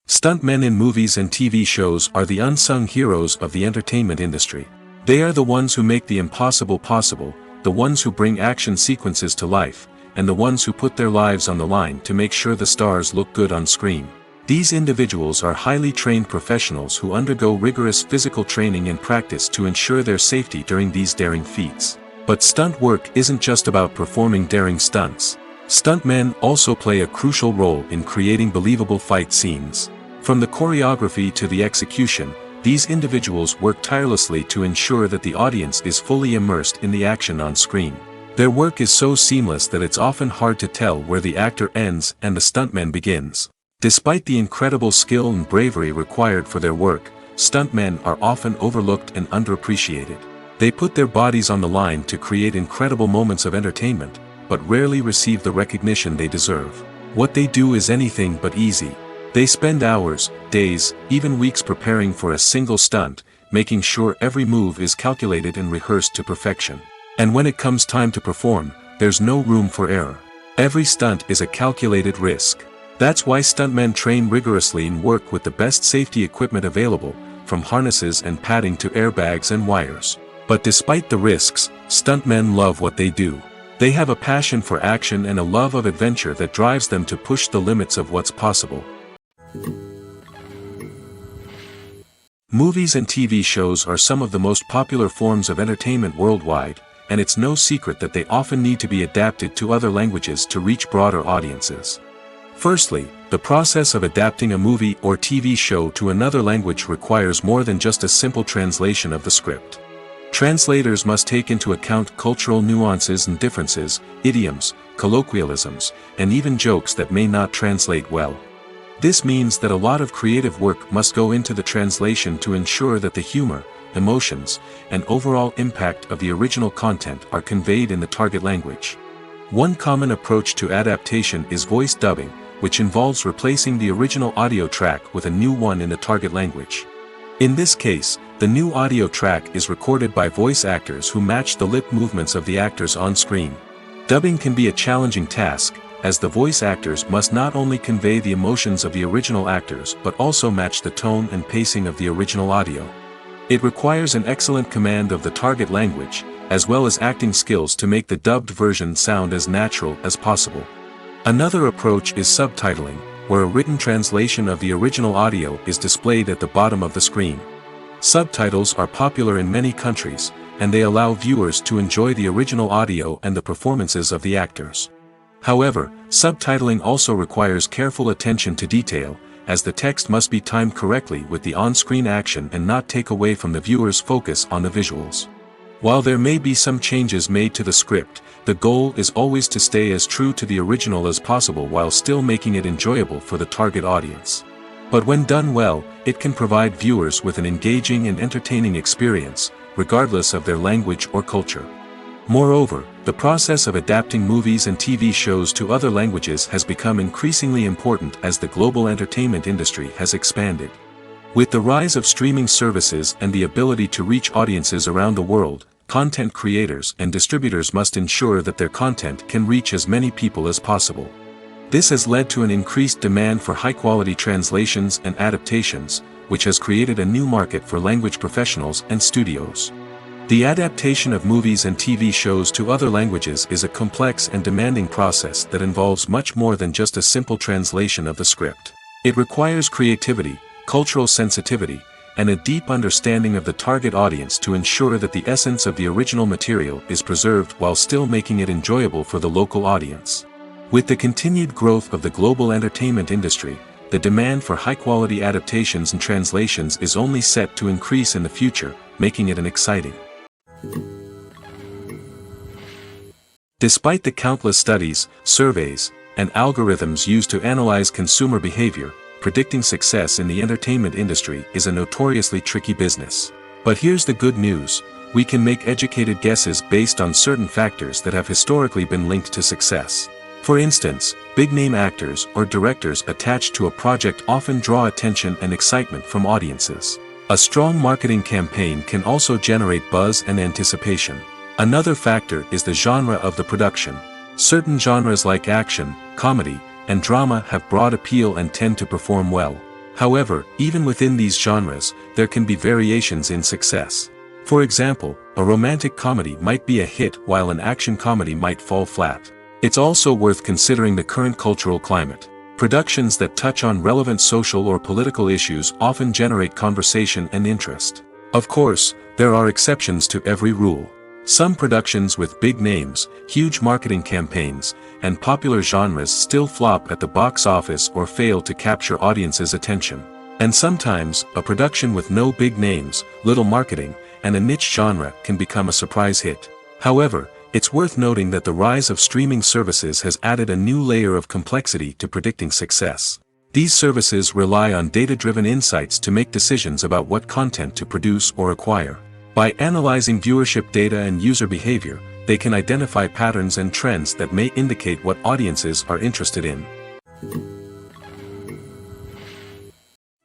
Stuntmen in movies and TV shows are the unsung heroes of the entertainment industry. They are the ones who make the impossible possible, the ones who bring action sequences to life, and the ones who put their lives on the line to make sure the stars look good on screen. These individuals are highly trained professionals who undergo rigorous physical training and practice to ensure their safety during these daring feats. But stunt work isn't just about performing daring stunts. Stuntmen also play a crucial role in creating believable fight scenes. From the choreography to the execution, these individuals work tirelessly to ensure that the audience is fully immersed in the action on screen. Their work is so seamless that it's often hard to tell where the actor ends and the stuntman begins. Despite the incredible skill and bravery required for their work, stuntmen are often overlooked and underappreciated. They put their bodies on the line to create incredible moments of entertainment, but rarely receive the recognition they deserve. What they do is anything but easy. They spend hours, days, even weeks preparing for a single stunt, making sure every move is calculated and rehearsed to perfection. And when it comes time to perform, there's no room for error. Every stunt is a calculated risk. That's why stuntmen train rigorously and work with the best safety equipment available, from harnesses and padding to airbags and wires. But despite the risks, stuntmen love what they do. They have a passion for action and a love of adventure that drives them to push the limits of what's possible. Movies and TV shows are some of the most popular forms of entertainment worldwide, and it's no secret that they often need to be adapted to other languages to reach broader audiences. Firstly, the process of adapting a movie or TV show to another language requires more than just a simple translation of the script. Translators must take into account cultural nuances and differences, idioms, colloquialisms, and even jokes that may not translate well. This means that a lot of creative work must go into the translation to ensure that the humor, emotions, and overall impact of the original content are conveyed in the target language. One common approach to adaptation is voice dubbing, which involves replacing the original audio track with a new one in the target language. In this case, the new audio track is recorded by voice actors who match the lip movements of the actors on screen. Dubbing can be a challenging task, as the voice actors must not only convey the emotions of the original actors but also match the tone and pacing of the original audio. It requires an excellent command of the target language, as well as acting skills to make the dubbed version sound as natural as possible. Another approach is subtitling, where a written translation of the original audio is displayed at the bottom of the screen. Subtitles are popular in many countries, and they allow viewers to enjoy the original audio and the performances of the actors. However, subtitling also requires careful attention to detail, as the text must be timed correctly with the on-screen action and not take away from the viewer's focus on the visuals. While there may be some changes made to the script, the goal is always to stay as true to the original as possible while still making it enjoyable for the target audience. But when done well, it can provide viewers with an engaging and entertaining experience, regardless of their language or culture. Moreover, the process of adapting movies and TV shows to other languages has become increasingly important as the global entertainment industry has expanded. With the rise of streaming services and the ability to reach audiences around the world, content creators and distributors must ensure that their content can reach as many people as possible. This has led to an increased demand for high-quality translations and adaptations, which has created a new market for language professionals and studios. The adaptation of movies and TV shows to other languages is a complex and demanding process that involves much more than just a simple translation of the script. It requires creativity, cultural sensitivity, and a deep understanding of the target audience to ensure that the essence of the original material is preserved while still making it enjoyable for the local audience. With the continued growth of the global entertainment industry, the demand for high-quality adaptations and translations is only set to increase in the future, making it an exciting. Despite the countless studies, surveys, and algorithms used to analyze consumer behavior, predicting success in the entertainment industry is a notoriously tricky business. But here's the good news: we can make educated guesses based on certain factors that have historically been linked to success. For instance, big-name actors or directors attached to a project often draw attention and excitement from audiences. A strong marketing campaign can also generate buzz and anticipation. Another factor is the genre of the production. Certain genres like action, comedy, and drama have broad appeal and tend to perform well. However, even within these genres, there can be variations in success. For example, a romantic comedy might be a hit while an action comedy might fall flat. It's also worth considering the current cultural climate. Productions that touch on relevant social or political issues often generate conversation and interest. Of course, there are exceptions to every rule. Some productions with big names, huge marketing campaigns, and popular genres still flop at the box office or fail to capture audiences' attention. And sometimes, a production with no big names, little marketing, and a niche genre can become a surprise hit. However, it's worth noting that the rise of streaming services has added a new layer of complexity to predicting success. These services rely on data-driven insights to make decisions about what content to produce or acquire. By analyzing viewership data and user behavior, they can identify patterns and trends that may indicate what audiences are interested in.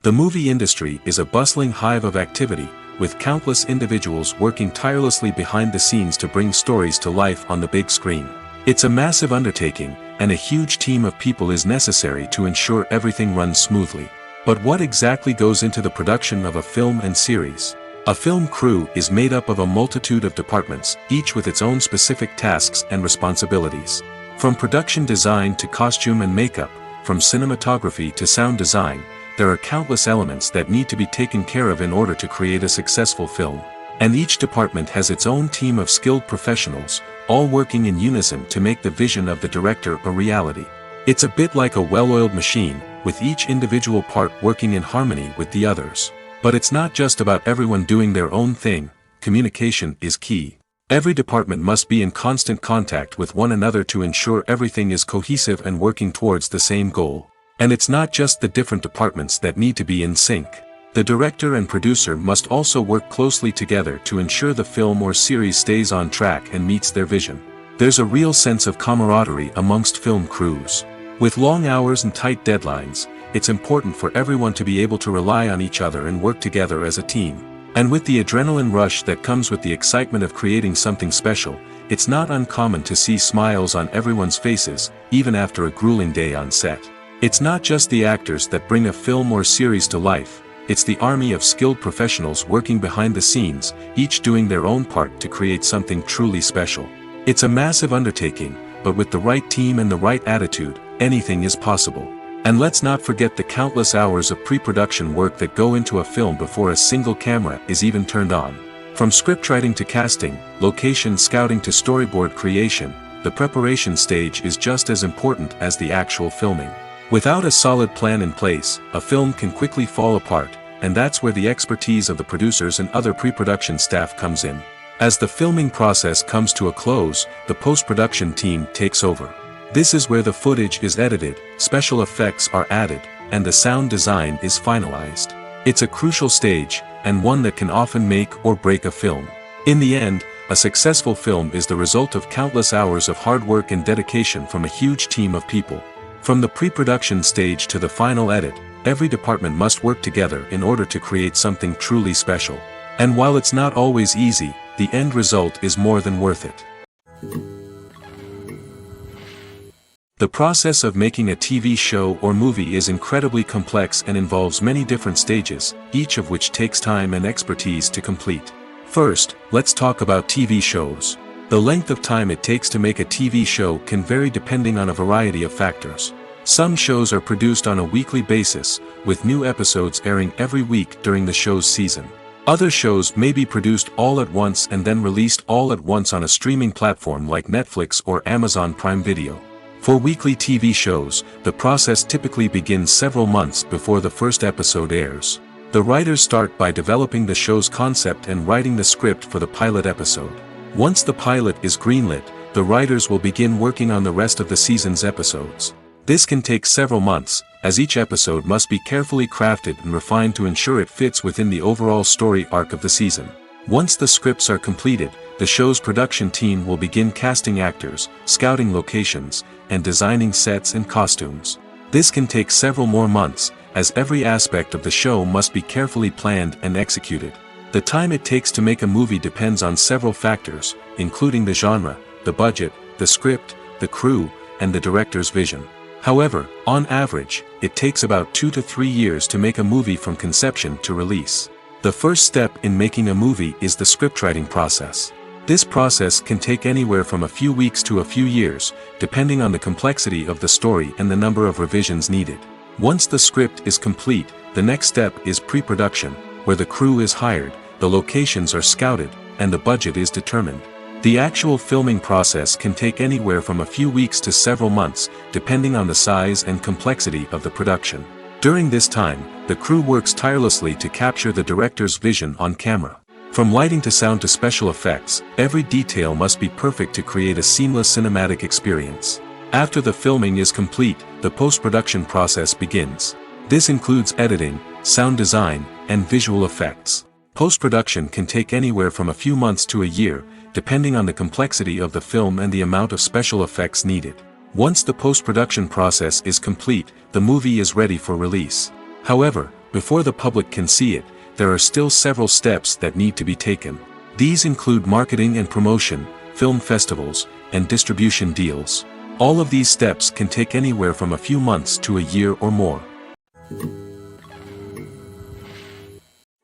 The movie industry is a bustling hive of activity, with countless individuals working tirelessly behind the scenes to bring stories to life on the big screen. It's a massive undertaking, and a huge team of people is necessary to ensure everything runs smoothly. But what exactly goes into the production of a film and series? A film crew is made up of a multitude of departments, each with its own specific tasks and responsibilities. From production design to costume and makeup, from cinematography to sound design, there are countless elements that need to be taken care of in order to create a successful film. And each department has its own team of skilled professionals, all working in unison to make the vision of the director a reality. It's a bit like a well-oiled machine, with each individual part working in harmony with the others. But it's not just about everyone doing their own thing. Communication is key. Every department must be in constant contact with one another to ensure everything is cohesive and working towards the same goal. And it's not just the different departments that need to be in sync. The director and producer must also work closely together to ensure the film or series stays on track and meets their vision. There's a real sense of camaraderie amongst film crews. With long hours and tight deadlines, it's important for everyone to be able to rely on each other and work together as a team. And with the adrenaline rush that comes with the excitement of creating something special, it's not uncommon to see smiles on everyone's faces, even after a grueling day on set. It's not just the actors that bring a film or series to life, it's the army of skilled professionals working behind the scenes, each doing their own part to create something truly special. It's a massive undertaking, but with the right team and the right attitude, anything is possible. And let's not forget the countless hours of pre-production work that go into a film before a single camera is even turned on. From scriptwriting to casting, location scouting to storyboard creation, the preparation stage is just as important as the actual filming. Without a solid plan in place, a film can quickly fall apart, and that's where the expertise of the producers and other pre-production staff comes in. As the filming process comes to a close, the post-production team takes over. This is where the footage is edited, special effects are added, and the sound design is finalized. It's a crucial stage, and one that can often make or break a film. In the end, a successful film is the result of countless hours of hard work and dedication from a huge team of people. From the pre-production stage to the final edit, every department must work together in order to create something truly special. And while it's not always easy, the end result is more than worth it. The process of making a TV show or movie is incredibly complex and involves many different stages, each of which takes time and expertise to complete. First, let's talk about TV shows. The length of time it takes to make a TV show can vary depending on a variety of factors. Some shows are produced on a weekly basis, with new episodes airing every week during the show's season. Other shows may be produced all at once and then released all at once on a streaming platform like Netflix or Amazon Prime Video. For weekly TV shows, the process typically begins several months before the first episode airs. The writers start by developing the show's concept and writing the script for the pilot episode. Once the pilot is greenlit, the writers will begin working on the rest of the season's episodes. This can take several months, as each episode must be carefully crafted and refined to ensure it fits within the overall story arc of the season. Once the scripts are completed, the show's production team will begin casting actors, scouting locations, and designing sets and costumes. This can take several more months, as every aspect of the show must be carefully planned and executed. The time it takes to make a movie depends on several factors, including the genre, the budget, the script, the crew, and the director's vision. However, on average, it takes about 2 to 3 years to make a movie from conception to release. The first step in making a movie is the scriptwriting process. This process can take anywhere from a few weeks to a few years, depending on the complexity of the story and the number of revisions needed. Once the script is complete, the next step is pre-production, where the crew is hired, the locations are scouted, and the budget is determined. The actual filming process can take anywhere from a few weeks to several months, depending on the size and complexity of the production. During this time, the crew works tirelessly to capture the director's vision on camera. From lighting to sound to special effects, every detail must be perfect to create a seamless cinematic experience. After the filming is complete, the post-production process begins. This includes editing, sound design, and visual effects. Post-production can take anywhere from a few months to a year, depending on the complexity of the film and the amount of special effects needed. Once the post-production process is complete, the movie is ready for release. However, before the public can see it, there are still several steps that need to be taken. These include marketing and promotion, film festivals, and distribution deals. All of these steps can take anywhere from a few months to a year or more.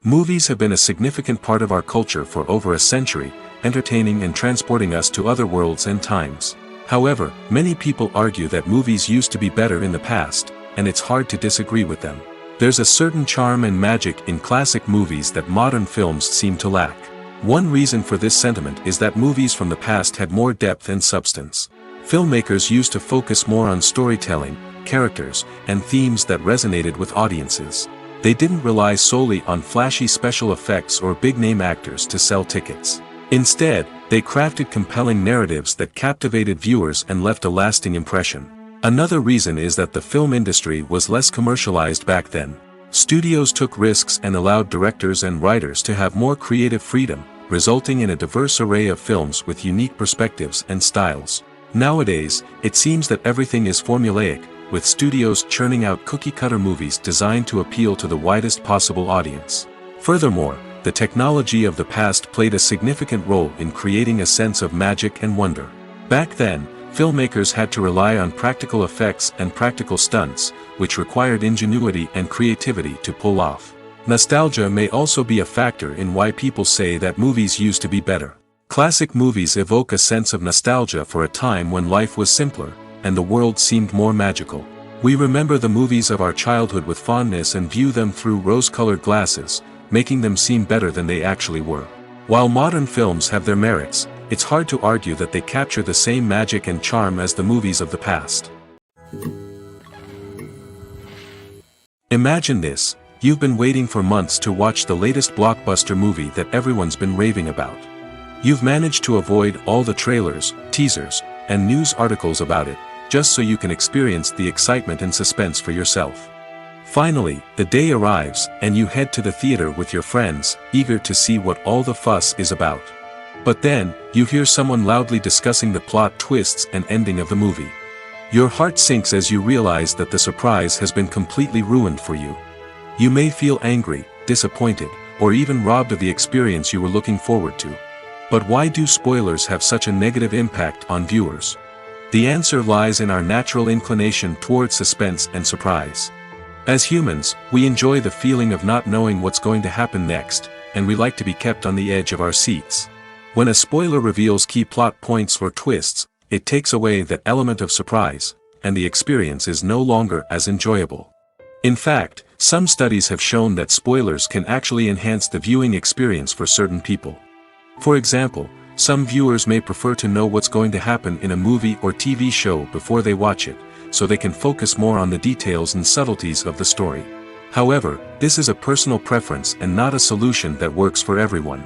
Movies have been a significant part of our culture for over a century, entertaining and transporting us to other worlds and times. However, many people argue that movies used to be better in the past, and it's hard to disagree with them. There's a certain charm and magic in classic movies that modern films seem to lack. One reason for this sentiment is that movies from the past had more depth and substance. Filmmakers used to focus more on storytelling, characters, and themes that resonated with audiences. They didn't rely solely on flashy special effects or big-name actors to sell tickets. Instead, they crafted compelling narratives that captivated viewers and left a lasting impression. Another reason is that the film industry was less commercialized back then. Studios took risks and allowed directors and writers to have more creative freedom, resulting in a diverse array of films with unique perspectives and styles. Nowadays, it seems that everything is formulaic, with studios churning out cookie-cutter movies designed to appeal to the widest possible audience. Furthermore, the technology of the past played a significant role in creating a sense of magic and wonder. Back then, filmmakers had to rely on practical effects and practical stunts, which required ingenuity and creativity to pull off. Nostalgia may also be a factor in why people say that movies used to be better. Classic movies evoke a sense of nostalgia for a time when life was simpler, and the world seemed more magical. We remember the movies of our childhood with fondness and view them through rose-colored glasses, making them seem better than they actually were. While modern films have their merits, it's hard to argue that they capture the same magic and charm as the movies of the past. Imagine this: you've been waiting for months to watch the latest blockbuster movie that everyone's been raving about. You've managed to avoid all the trailers, teasers, and news articles about it, just so you can experience the excitement and suspense for yourself. Finally, the day arrives, and you head to the theater with your friends, eager to see what all the fuss is about. But then, you hear someone loudly discussing the plot twists and ending of the movie. Your heart sinks as you realize that the surprise has been completely ruined for you. You may feel angry, disappointed, or even robbed of the experience you were looking forward to. But why do spoilers have such a negative impact on viewers? The answer lies in our natural inclination toward suspense and surprise. As humans, we enjoy the feeling of not knowing what's going to happen next, and we like to be kept on the edge of our seats. When a spoiler reveals key plot points or twists, it takes away that element of surprise, and the experience is no longer as enjoyable. In fact, some studies have shown that spoilers can actually enhance the viewing experience for certain people. For example, some viewers may prefer to know what's going to happen in a movie or TV show before they watch it, so they can focus more on the details and subtleties of the story. However, this is a personal preference and not a solution that works for everyone.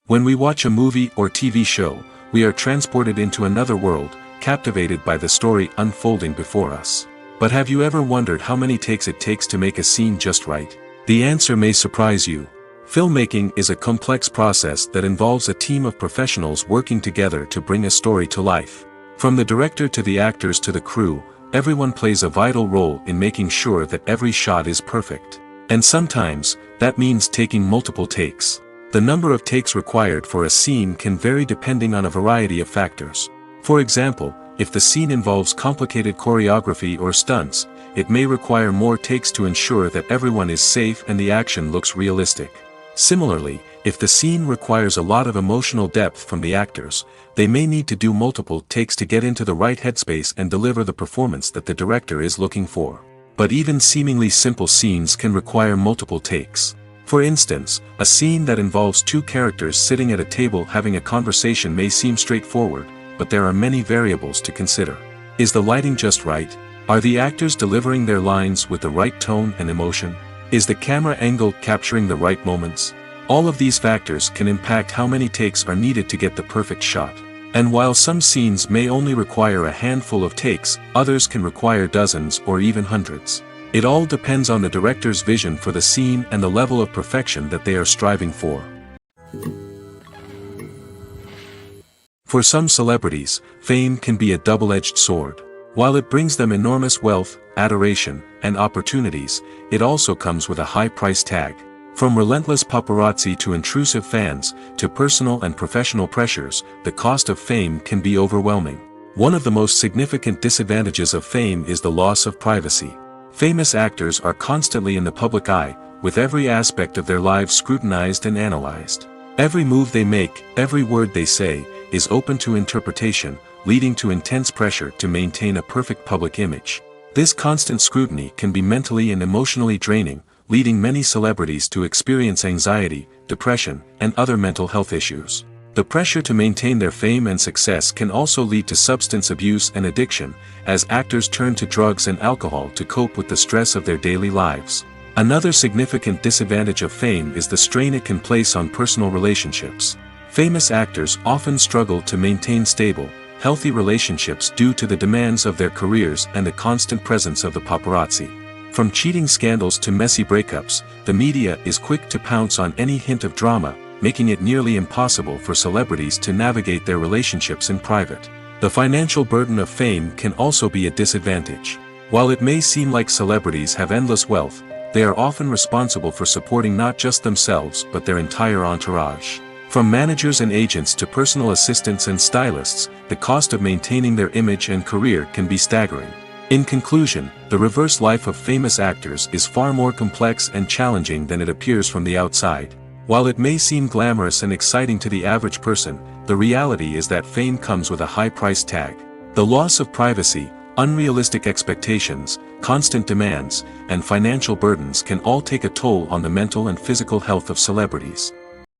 When we watch a movie or TV show, we are transported into another world, captivated by the story unfolding before us. But have you ever wondered how many takes it takes to make a scene just right? The answer may surprise you. Filmmaking is a complex process that involves a team of professionals working together to bring a story to life. From the director to the actors to the crew, everyone plays a vital role in making sure that every shot is perfect. And sometimes, that means taking multiple takes. The number of takes required for a scene can vary depending on a variety of factors. For example, if the scene involves complicated choreography or stunts, it may require more takes to ensure that everyone is safe and the action looks realistic. Similarly, if the scene requires a lot of emotional depth from the actors, they may need to do multiple takes to get into the right headspace and deliver the performance that the director is looking for. But even seemingly simple scenes can require multiple takes. For instance, a scene that involves two characters sitting at a table having a conversation may seem straightforward, but there are many variables to consider. Is the lighting just right? Are the actors delivering their lines with the right tone and emotion? Is the camera angle capturing the right moments? All of these factors can impact how many takes are needed to get the perfect shot. And while some scenes may only require a handful of takes, others can require dozens or even hundreds. It all depends on the director's vision for the scene and the level of perfection that they are striving for. For some celebrities, fame can be a double-edged sword. While it brings them enormous wealth, adoration, and opportunities, it also comes with a high price tag. From relentless paparazzi to intrusive fans, to personal and professional pressures, the cost of fame can be overwhelming. One of the most significant disadvantages of fame is the loss of privacy. Famous actors are constantly in the public eye, with every aspect of their lives scrutinized and analyzed. Every move they make, every word they say, is open to interpretation, leading to intense pressure to maintain a perfect public image. This constant scrutiny can be mentally and emotionally draining, leading many celebrities to experience anxiety, depression, and other mental health issues. The pressure to maintain their fame and success can also lead to substance abuse and addiction, as actors turn to drugs and alcohol to cope with the stress of their daily lives. Another significant disadvantage of fame is the strain it can place on personal relationships. Famous actors often struggle to maintain stable, healthy relationships due to the demands of their careers and the constant presence of the paparazzi. From cheating scandals to messy breakups, the media is quick to pounce on any hint of drama, making it nearly impossible for celebrities to navigate their relationships in private. The financial burden of fame can also be a disadvantage. While it may seem like celebrities have endless wealth, they are often responsible for supporting not just themselves but their entire entourage. From managers and agents to personal assistants and stylists, the cost of maintaining their image and career can be staggering. In conclusion, the reverse life of famous actors is far more complex and challenging than it appears from the outside. While it may seem glamorous and exciting to the average person, the reality is that fame comes with a high price tag. The loss of privacy, unrealistic expectations, constant demands, and financial burdens can all take a toll on the mental and physical health of celebrities.